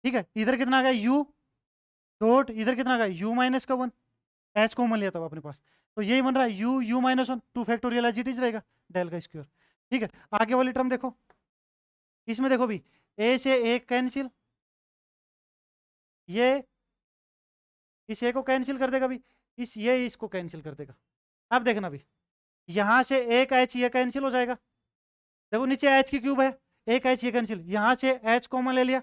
ठीक है। इधर कितना आ गया? यू डॉट, इधर कितना आ गया? यू माइनस का 1, एच कॉमन लिया था अपने पास, तो यही बन रहा है you u minus 1, 2 factorial H it is रहेगा, डेल का स्क्वायर, ठीक है। आगे वाली टर्म देखो, इसमें देखो भी, ए से ए कैंसिल, ये इस ए को कैंसिल कर देगा भी, इस ये इसको कैंसिल कर देगा। अब देखना भी, यहाँ से एक एच ये कैंसिल हो जाएगा, देखो नीचे एच की क्यूब है, एक एच ये कैंसिल, यहाँ से एच कॉमन ले लिया,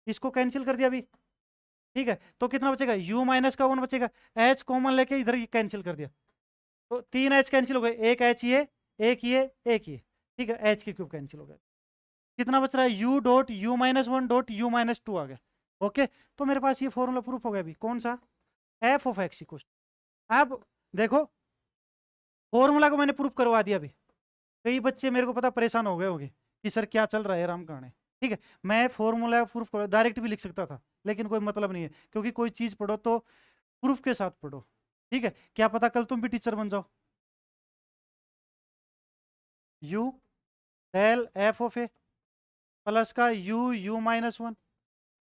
इसको कैंसिल कर दिया भी, ठीक है। तो कितना बचेगा? यू माइनस का 1 बचेगा, एच कॉमन लेके इधर ये कैंसिल कर दिया, तो 3 एच कैंसिल हो गए, एक एच ये एक ये एक ये, ठीक है, एच की क्यूब कैंसिल हो गया। कितना बच रहा है? U dot U minus 1 dot U minus 2 आ गया, ओके, तो मेरे पास ये फॉर्मूला प्रूफ हो गया अभी। कौन सा? F of x equal. अब देखो, फॉर्मूला को मैंने प्रूफ करवा दिया अभी। कई बच्चे मेरे को पता परेशान हो गए होंगे कि सर क्या चल रहा है राम कहानी। ठीक है, मैं फॉर्मूला प्रूफ कर डायरेक्ट भी लिख सकता था, लेकिन कोई मतलब नहीं है, क्योंकि कोई चीज़ पढ़ो तो प्रूफ के साथ पढ़ो। ठीक है, क्या पता कल तुम भी टीचर बन जाओ। U del F of A plus का you minus one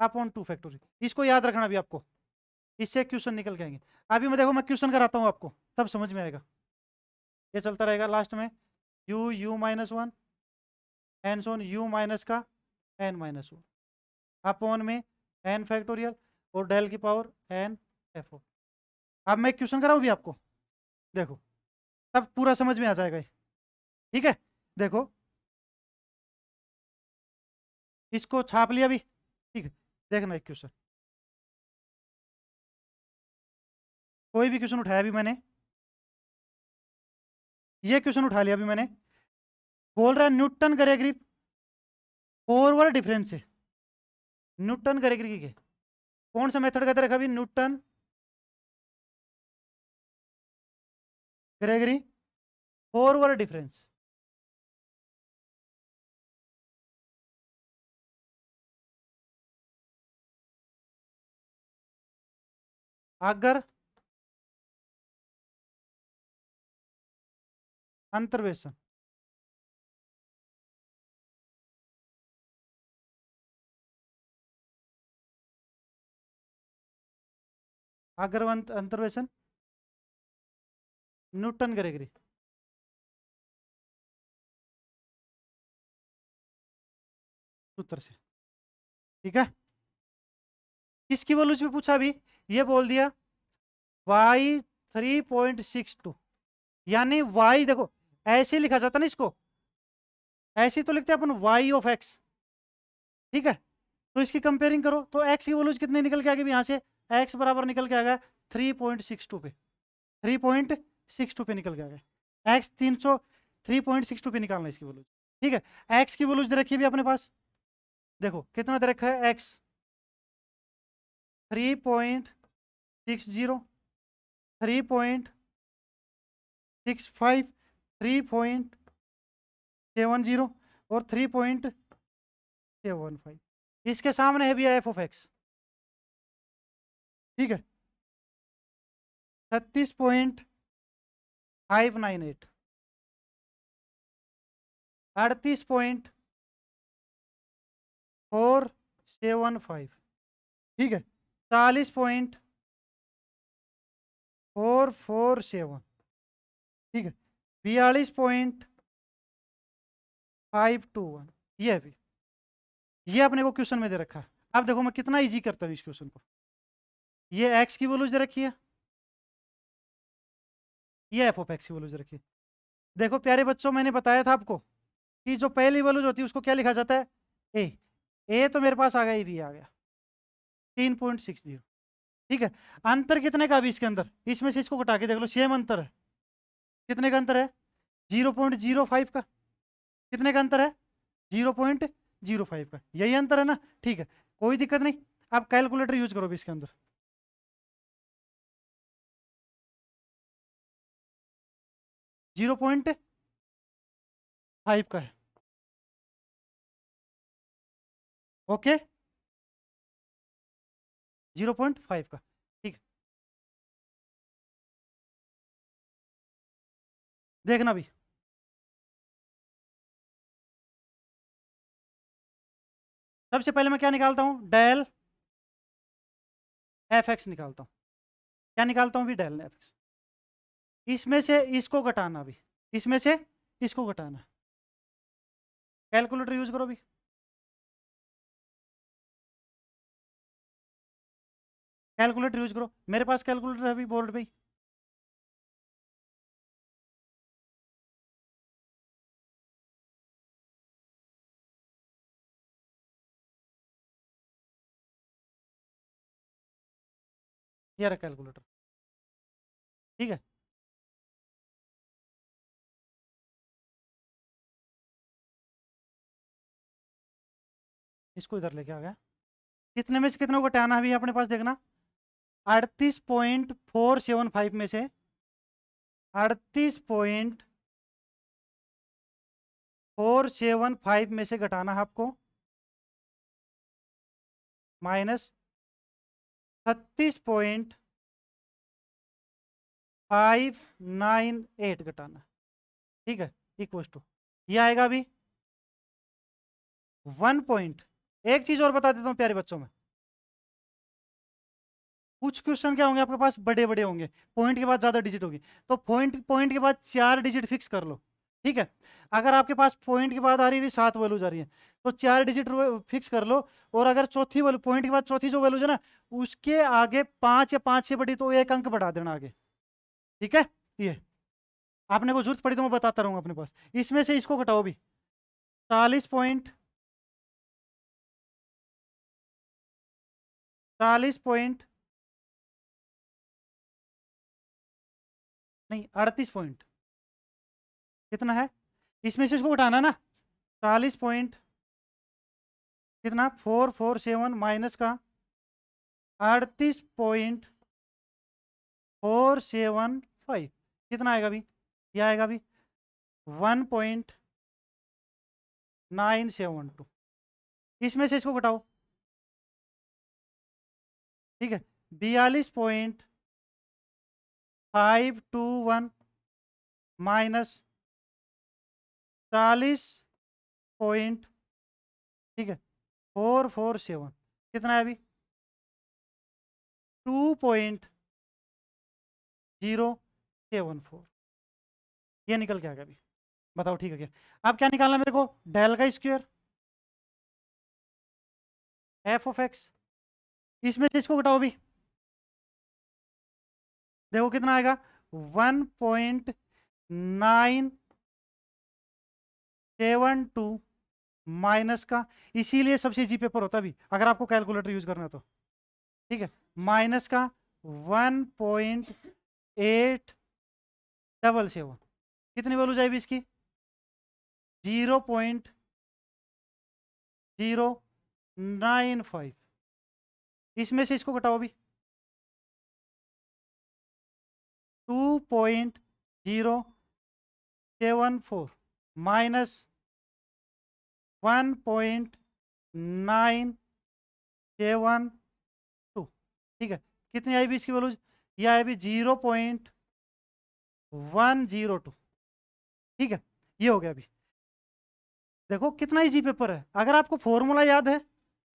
upon two factorial. इसको याद रखना भी आपको, इससे क्वेश्चन निकल के आएंगे। अभी मैं देखो, मैं क्वेश्चन कराता हूँ आपको, तब समझ में आएगा। ये चलता रहेगा लास्ट में, you minus one N so on u minus का एन माइनस वन अपॉन में एन फैक्टोरियल और डेल की पावर एन एफ ओ। अब मैं क्वेश्चन कराऊँ भी आपको, देखो, तब पूरा समझ में आ जाएगा ये। ठीक है, देखो, इसको छाप लिया भी। ठीक है, देखना एक क्वेश्चन, कोई भी क्वेश्चन उठाया भी मैंने, ये क्वेश्चन उठा लिया अभी मैंने। बोल रहा है न्यूटन करेगी फॉरवर्ड डिफरेंस से। न्यूटन करेगी के कौन सा मेथड कहते रखा अभी? Newton Gregory forward difference. अगर अंतर्वेशन अगर अंतर्वेशन न्यूटन करेगी सूत्र से। ठीक है, किसकी वैल्यूज पे पूछा अभी? ये बोल दिया y 3.62, यानी y देखो, ऐसे लिखा जाता ना इसको, ऐसे तो लिखते हैं अपन y ऑफ x। ठीक है, तो इसकी कंपेयरिंग करो तो x की वैल्यूज कितने निकल के आ गए यहाँ से? x बराबर निकल के आ गया 3.62 पे, 3.62 पे निकल के आ गया। x 303.62 पे निकालना है इसकी वैल्यूज। ठीक है, x की वैल्यूज दे रखी है भी अपने पास, देखो कितना दे रखा है x 3.60, 3.65, 3.70 और 3.75। इसके सामने है भी एफ ऑफ एक्स। ठीक है, 36.598, 38.475। ठीक है, 40.447। ठीक है, 42.521। ये है भी, ये अपने को क्वेश्चन में दे रखा है। अब देखो मैं कितना इजी करता हूँ इस क्वेश्चन को। ये एक्स की वैल्यूज दे रखी है, ये एफ ऑफ एक्स की वैल्यूज रखी है। देखो प्यारे बच्चों, मैंने बताया था आपको कि जो पहली वैल्यूज होती है उसको क्या लिखा जाता है? ए। ए तो मेरे पास आ गया, ए भी आ गया 3.60। ठीक है, अंतर कितने का अभी इसके अंदर? इसमें से इसको घटा के देख लो, सेम अंतर है। कितने का अंतर है? 0.05 का। कितने का अंतर है? 0.05 का, यही अंतर है ना। ठीक है, कोई दिक्कत नहीं। आप कैलकुलेटर यूज करो भी इसके अंदर। 0.5 का है। ओके, 0.5 का। ठीक है, देखना भी। सबसे पहले मैं क्या निकालता हूँ? डेल एफ एक्स निकालता हूँ। क्या निकालता हूँ भी? Del f x. इसमें से इसको घटाना भी, इसमें से इसको घटाना। कैलकुलेटर यूज करो भी। कैलकुलेटर यूज करो, मेरे पास कैलकुलेटर है अभी बोर्ड पे ही। ये रहा कैलकुलेटर। ठीक है, इसको इधर लेके आ गया। कितने में से कितने को घटाना है अभी अपने पास देखना, 38.475 में से 38.475 में से घटाना है आपको -36.598 घटाना, ठीक है, इक्वल टू ये आएगा अभी 1 पॉइंट। एक चीज और बता देता हूँ प्यारे बच्चों में, कुछ क्वेश्चन क्या होंगे आपके पास, बड़े बड़े होंगे, पॉइंट के बाद ज्यादा डिजिट होगी, तो पॉइंट पॉइंट के बाद 4 डिजिट फिक्स कर लो, ठीक है। अगर आपके पास पॉइंट के बाद आ रही है 7 वैल्यूज आ रही है, तो 4 डिजिट फिक्स कर लो। और अगर चौथी वैल्यू, पॉइंट के बाद चौथी जो वैल्यूज है ना, उसके आगे 5 या 5 से बड़ी तो 1 अंक बढ़ा देना आगे, ठीक है। ये आपने को जरूरत पड़ी तो मैं बताता रहूंगा अपने पास। इसमें से इसको घटाओ भी, 40 पॉइंट नहीं 38 पॉइंट, कितना है, इसमें से इसको उठाना ना, 40 पॉइंट कितना 447 माइनस का 38.475, कितना आएगा अभी, ये आएगा अभी 1.972। इसमें से इसको घटाओ, ठीक है, 42.521 माइनस 40 पॉइंट, ठीक है, 447, कितना है अभी 2.074, ये निकल के आ गया अभी। बताओ ठीक है क्या, अब क्या निकालना मेरे को, डेल का स्क्वायर एफ ऑफ एक्स, इसमें से इसको घटाओ अभी, देखो कितना आएगा 1.972 माइनस का, इसीलिए सबसे इजी पेपर होता भी अगर आपको कैलकुलेटर यूज करना है तो, ठीक है, माइनस का 1.877, कितनी वैल्यू जाएगी इसकी 0.095, इसमें से इसको घटाओ अभी 2.074 माइनस 1.972, ठीक है, कितनी आई भी इसकी वैल्यू, यह आई भी 0.102, ठीक है, ये हो गया अभी। देखो कितना इजी पेपर है, अगर आपको फॉर्मूला याद है,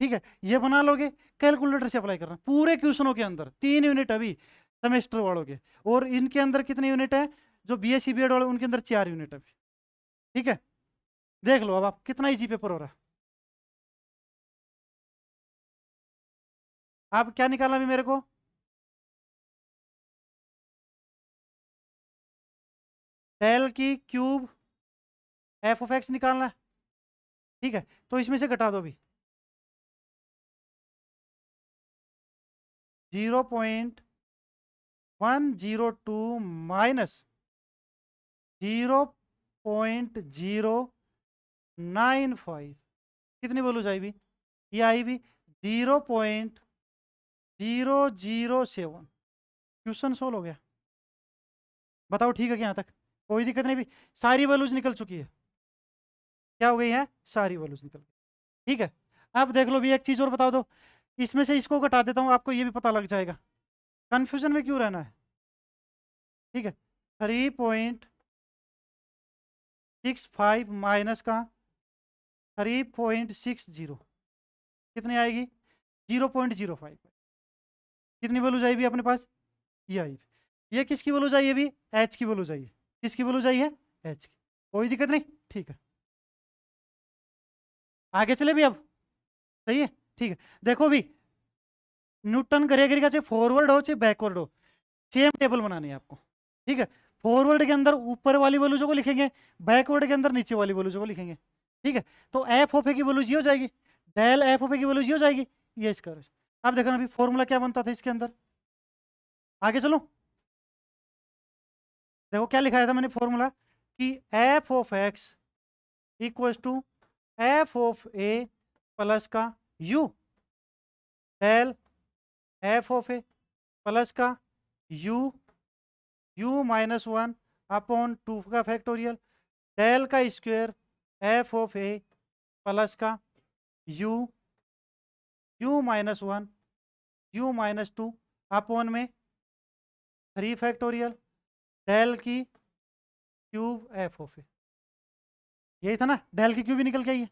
ठीक है, ये बना लोगे, कैलकुलेटर से अप्लाई करना पूरे क्वेश्चनों के अंदर, 3 यूनिट अभी सेमेस्टर वालों के, और इनके अंदर कितने यूनिट है जो बीएससी बीएड वाले, उनके अंदर 4 यूनिट अभी, ठीक है। देख लो अब आप कितना इजी पेपर हो रहा है। आप क्या निकालना अभी मेरे को, डेल की क्यूब एफ ऑफ एक्स निकालना है, ठीक है, तो इसमें से घटा दो अभी 0.102 माइनस 0.095, कितनी बोलू जाएगी, ये आई भी 0.007, क्वेश्चन सोल्व हो गया। बताओ ठीक है क्या, यहाँ तक कोई दिक्कत नहीं भी, सारी वैल्यूज निकल चुकी है, क्या हो गई है, सारी वैल्यूज निकल गई, ठीक है। अब देख लो भी एक चीज और बता दो, इसमें से इसको घटा देता हूँ, आपको ये भी पता लग जाएगा, कंफ्यूजन में क्यों रहना है, ठीक है। 3.65 माइनस का 3.60, कितनी आएगी 0.05, कितनी वैल्यू जाएगी अपने पास, ये आई, ये किसकी वैल्यू चाहिए अभी, एच की वैल्यू चाहिए, किसकी वैल्यू चाहिए, एच की, कोई दिक्कत नहीं, ठीक है। आगे चले भी अब, सही है, ठीक है। देखो भी न्यूटन गरेगरी का चाहे फॉरवर्ड हो चाहे बैकवर्ड हो, सेम टेबल बनानी है आपको, ठीक है। फॉरवर्ड के अंदर ऊपर वाली वैल्यूज को लिखेंगे, बैकवर्ड के अंदर नीचे वाली वैल्यूज को लिखेंगे, ठीक है। तो एफ ऑफ ए की वैल्यूज ये हो जाएगी, डेल एफ ऑफ ए की वैल्यूज ये हो जाएगी, ये इसका। अब देखना अभी फॉर्मूला क्या बनता था इसके अंदर, आगे चलो, देखो क्या लिखाया था मैंने फॉर्मूला, कि F of x equal to F of A plus का U, del F of A plus का you minus one upon two का फैक्टोरियल डेल का square F of A plus का you minus one U minus two upon में 3 factorial del की cube F of A. यही था ना, del की क्यूब भी निकल के आई है,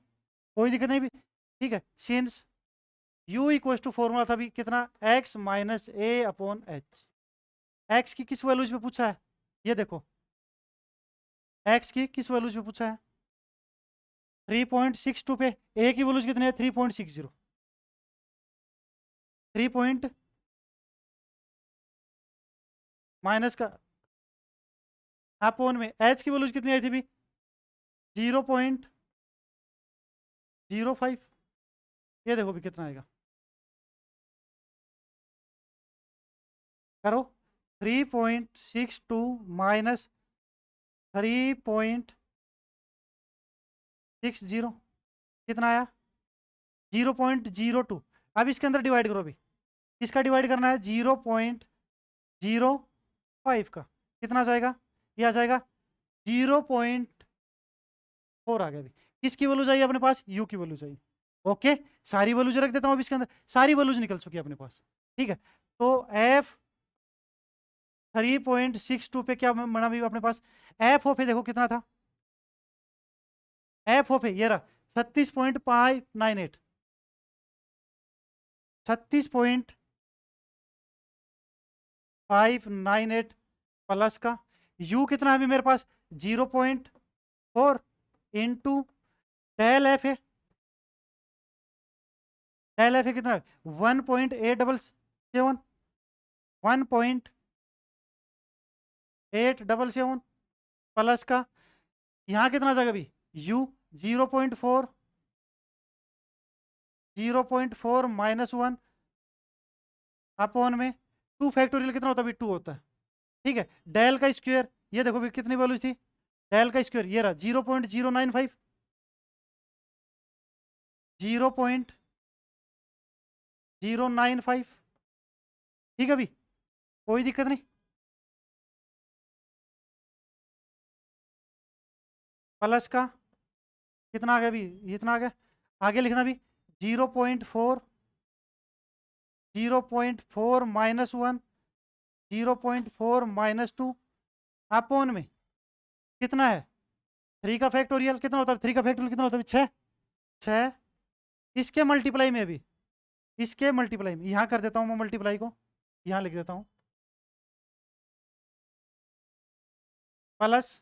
कोई दिक्कत नहीं भी। ठीक है, since u equal to formula था भी कितना, x minus a upon h. X की किस वैल्यूज पे पूछा है, ये देखो x की किस वैल्यूज पे पूछा है, 3.62 पे। a की वैल्यूज कितनी है, 3.60। 3 पॉइंट माइनस का अपॉन में h की वैल्यूज कितनी आई थी भी, 0.05। ये देखो भी कितना आएगा, करो 3.62 माइनस 3.60 कितना आया, 0.02। अब इसके अंदर डिवाइड करो भी, किसका डिवाइड करना है, 0.05 का। कितना आ जाएगा, ये आ जाएगा 0.4 आ गया भी। किसकी वैल्यू चाहिए अपने पास, यू की वैल्यू चाहिए। ओके, सारी वैल्यूज रख देता हूँ अब इसके अंदर, सारी वैल्यूज निकल चुकी है अपने पास। ठीक है, तो एफ 3.62 पे क्या बना भी अपने पास, एफ ऑफ ए देखो कितना था, एफ ऑफ ए ये रहा 36.598, 36.598 प्लस का u कितना है अभी मेरे पास, 0.4 into del f a. Del f a कितना है, 1.877, 1.877 प्लस का यहाँ कितना आ जाएगा अभी, u 0.4, 0.4 माइनस वन अपॉन में 2 फैक्टोरियल कितना होता है, 2 होता है। ठीक है, डेल का स्क्वायर ये देखो भी कितनी वैल्यू थी, डेल का स्क्वायर ये रहा 0.095, 0.095। ठीक है अभी, कोई दिक्कत नहीं। प्लस का कितना आ गया अभी, इतना आ गया, आगे लिखना भी 0.4, 0.4 minus one, 0.4 minus two upon में कितना है, 3 का फैक्टोरियल कितना होता है, 3 का फैक्टोरियल कितना होता है, 6, 6 इसके मल्टीप्लाई में अभी, इसके मल्टीप्लाई में यहाँ कर देता हूँ मैं, मल्टीप्लाई को यहाँ लिख देता हूँ, प्लस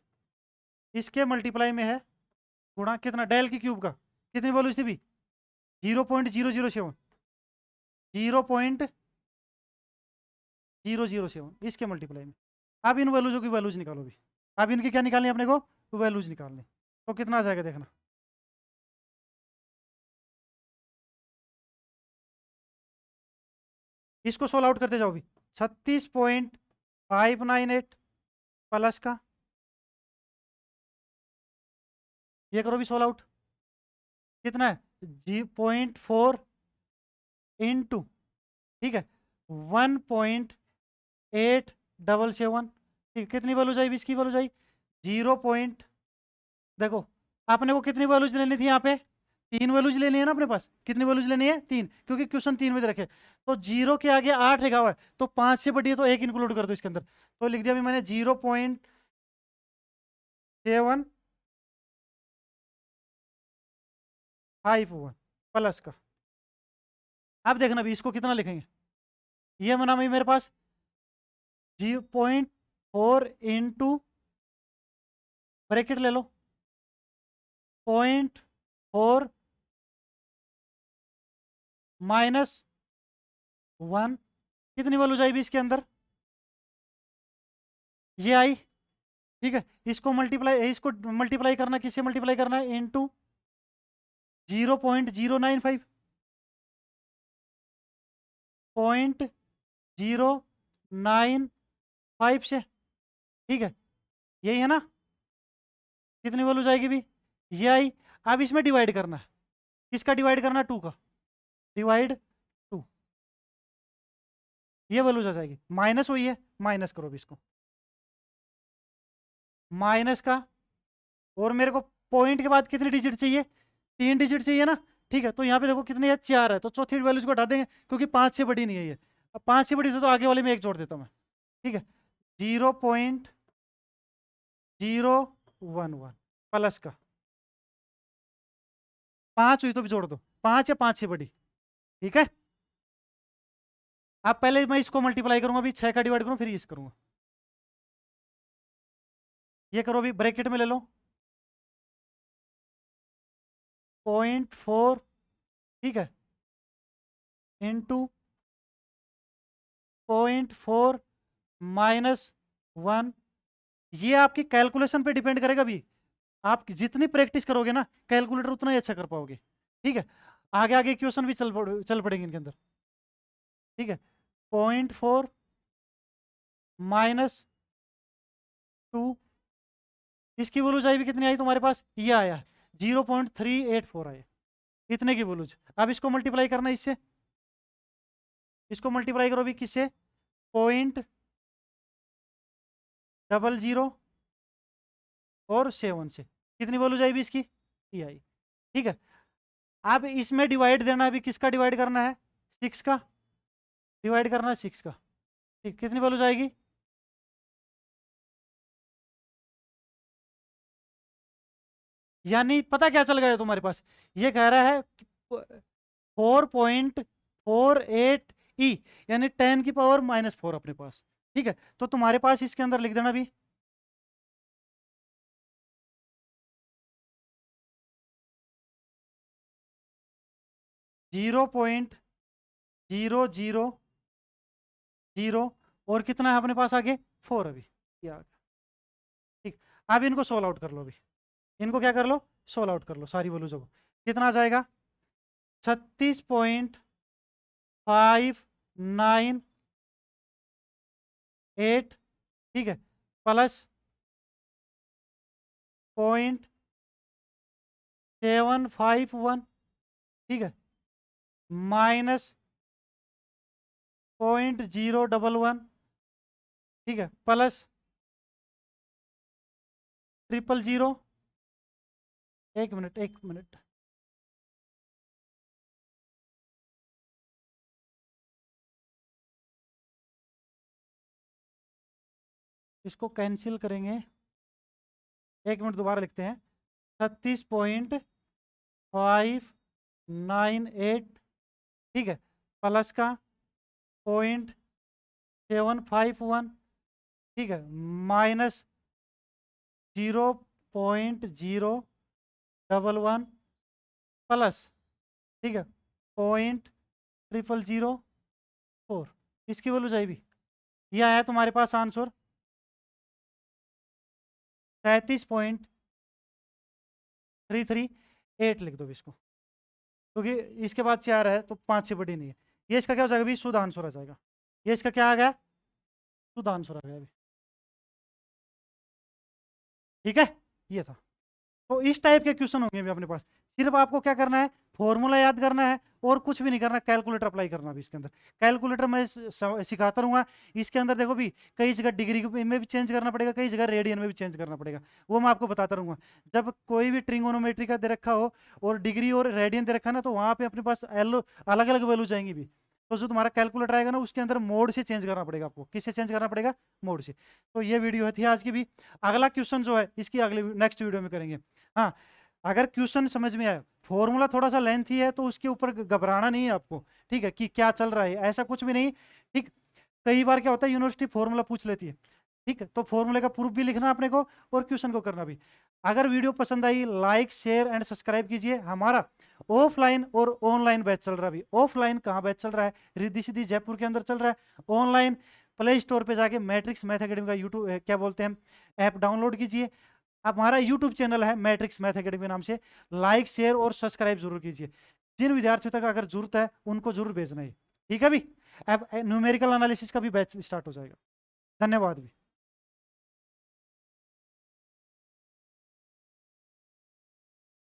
इसके मल्टीप्लाई में है गुणा कितना, डेल की क्यूब का कितनी वैल्यू थी भी, 0.007, 0.007 इसके मल्टीप्लाई में। अब इन वैल्यूजों की वैल्यूज निकालो भी, अब इनकी क्या निकालनी है अपने को, वैल्यूज निकालनी। तो कितना आ जाएगा देखना, इसको सोल्व आउट करते जाओ भी, 36.598 प्लस का ये करो भी सोल्व आउट, कितना है 0.4 इंटू, ठीक है 1.877। ठीक, कितनी वैल्यू चाहिए इसकी, वैल्यू चाहिए 0 पॉइंट, देखो आपने को कितनी वैल्यूज लेनी थी यहाँ पे, 3 वैल्यूज लेनी है ना अपने पास, कितनी वैल्यूज लेनी है 3, क्योंकि क्वेश्चन 3 में दे रखे। तो 0 के आगे 8 लिखा हुआ है, तो 5 से बढ़िए तो 1 इंक्लूड कर दो इसके अंदर। तो लिख दिया अभी मैंने 0.751 प्लस का। अब देखना भी इसको कितना लिखेंगे, ये बना भी मेरे पास 0.4 इंटू ब्रैकेट ले लो 0.4 माइनस 1, कितनी वैल्यू जाएगी इसके अंदर, ये आई। ठीक है, इसको मल्टीप्लाई करना, किससे मल्टीप्लाई करना है, इंटू 0.095, 0.095 से। ठीक है, यही है ना, कितनी वैल्यू जाएगी भी, ये आई। अब इसमें डिवाइड करना है, किसका डिवाइड करना है, 2 का, डिवाइड 2। ये वैल्यूज आ जाएगी, माइनस हुई है, माइनस करो भी इसको, माइनस का, और मेरे को पॉइंट के बाद कितनी डिजिट चाहिए, 3 डिजिट चाहिए ना, ठीक है। तो यहाँ पे देखो कितनी है, 4 है, तो चौथी वैल्यूज को हटा देंगे क्योंकि 5 से बड़ी नहीं है ये। अब 5 से बड़ी तो आगे वाले में 1 जोड़ देता हूँ मैं, ठीक है। 0.011 प्लस का 5 हुई तो भी जोड़ दो, 5 या 5 से बड़ी, ठीक है। अब पहले मैं इसको मल्टीप्लाई करूंगा, अभी 6 का डिवाइड करूँ फिर इस करूंगा। ये करो अभी, ब्रैकेट में ले लो, 0.4, ठीक है, इंटू 0.4 माइनस 1। ये आपकी कैलकुलेशन पे डिपेंड करेगा भी, आप जितनी प्रैक्टिस करोगे ना कैलकुलेटर उतना ही अच्छा कर पाओगे, ठीक है। आगे आगे क्वेश्चन भी चल पड़ेंगे इनके अंदर, ठीक है। 0.4 माइनस 2, इसकी वैल्यूज आई भी कितनी आई तुम्हारे पास, ये आया 0.384 आया, इतने की वैल्यूज। अब इसको मल्टीप्लाई करना है इससे, इसको मल्टीप्लाई करो भी किससे, 0.00 और 7 से, कितनी वैल्यूज आई भी इसकी, ये आई, ठीक है। अब इसमें डिवाइड देना है, अभी किसका डिवाइड करना है, 6 का डिवाइड करना है 6 का, ठीक, कितनी वैल्यूज आएगी, यानी पता क्या चल गया तुम्हारे पास, ये कह रहा है 4.48 यानी 10 की पावर -4 अपने पास, ठीक है। तो तुम्हारे पास इसके अंदर लिख देना भी 0.000 और कितना है अपने पास आगे 4, अभी ये आ गया, ठीक। अब इनको सोल्व आउट कर लो, अभी इनको क्या कर लो, सोल्व आउट कर लो सारी वैल्यूजों को, कितना आ जाएगा 36.598, ठीक है, प्लस 0.751, ठीक है, माइनस 0.011, ठीक है, प्लस 000, एक मिनट एक मिनट, इसको कैंसिल करेंगे, एक मिनट दोबारा लिखते हैं, 36.598, ठीक है, प्लस का 0.751, ठीक है, माइनस 0.011 प्लस, ठीक है, 0.0004, इसकी वैल्यू चाहिए, ये आया तुम्हारे पास आंसर 37.338, लिख दो इसको, क्योंकि इसके बाद 4 है तो 5 से बड़ी नहीं है। ये इसका क्या हो जाएगा अभी, शुद्ध आंसर आ जाएगा, ये इसका क्या आ गया, शुद्ध आंसर आ गया अभी, ठीक है। ये था, तो इस टाइप के क्वेश्चन होंगे अभी अपने पास, सिर्फ आपको क्या करना है, फॉर्मूला याद करना है और कुछ भी नहीं करना, कैलकुलेटर अप्लाई करना भी इसके अंदर। कैलकुलेटर मैं सिखाता रहूँगा, इसके अंदर देखो भी कई जगह डिग्री में भी चेंज करना पड़ेगा, कई जगह रेडियन में भी चेंज करना पड़ेगा, वो मैं आपको बताता रहूँगा। जब कोई भी ट्रिगोनोमेट्री का दे रखा हो और डिग्री और रेडियन दे रखा ना, तो वहाँ पे अपने पास अलग अलग वैल्यू जाएंगी भी, तो जो तुम्हारा कैलकुलेटर आएगा ना उसके अंदर मोड से चेंज करना पड़ेगा आपको, किससे चेंज करना पड़ेगा, मोड से। तो ये वीडियो थी आज की भी, अगला क्वेश्चन जो है इसकी अगले नेक्स्ट वीडियो में करेंगे। हाँ, अगर क्वेश्चन समझ में आया, फॉर्मूला थोड़ा सा लेंथी है तो उसके ऊपर घबराना नहीं है आपको, ठीक है, कि क्या चल रहा है, ऐसा कुछ भी नहीं, ठीक। कई बार क्या होता है यूनिवर्सिटी फॉर्मूला पूछ लेती है, ठीक है, तो फॉर्मूले का प्रूफ भी लिखना अपने को और क्वेश्चन को करना भी। अगर वीडियो पसंद I like share and subscribe कीजिए। हमारा ऑफलाइन और ऑनलाइन बैच चल रहा है, अभी ऑफलाइन कहाँ बैच चल रहा है, रिद्धि सिद्धि जयपुर के अंदर चल रहा है, ऑनलाइन प्ले स्टोर पे जाके मैट्रिक्स मैथ एकेडमी का यूट्यूब क्या बोलते हैं ऐप डाउनलोड कीजिए। अब हमारा यूट्यूब चैनल है मैट्रिक्स मैथ एकेडमी नाम से, लाइक शेयर और सब्सक्राइब जरूर कीजिए। जिन विद्यार्थियों तक अगर जरूरत है उनको जरूर भेजना है, ठीक है। भी अब न्यूमेरिकल एनालिसिस का भी बैच स्टार्ट हो जाएगा। धन्यवाद भी।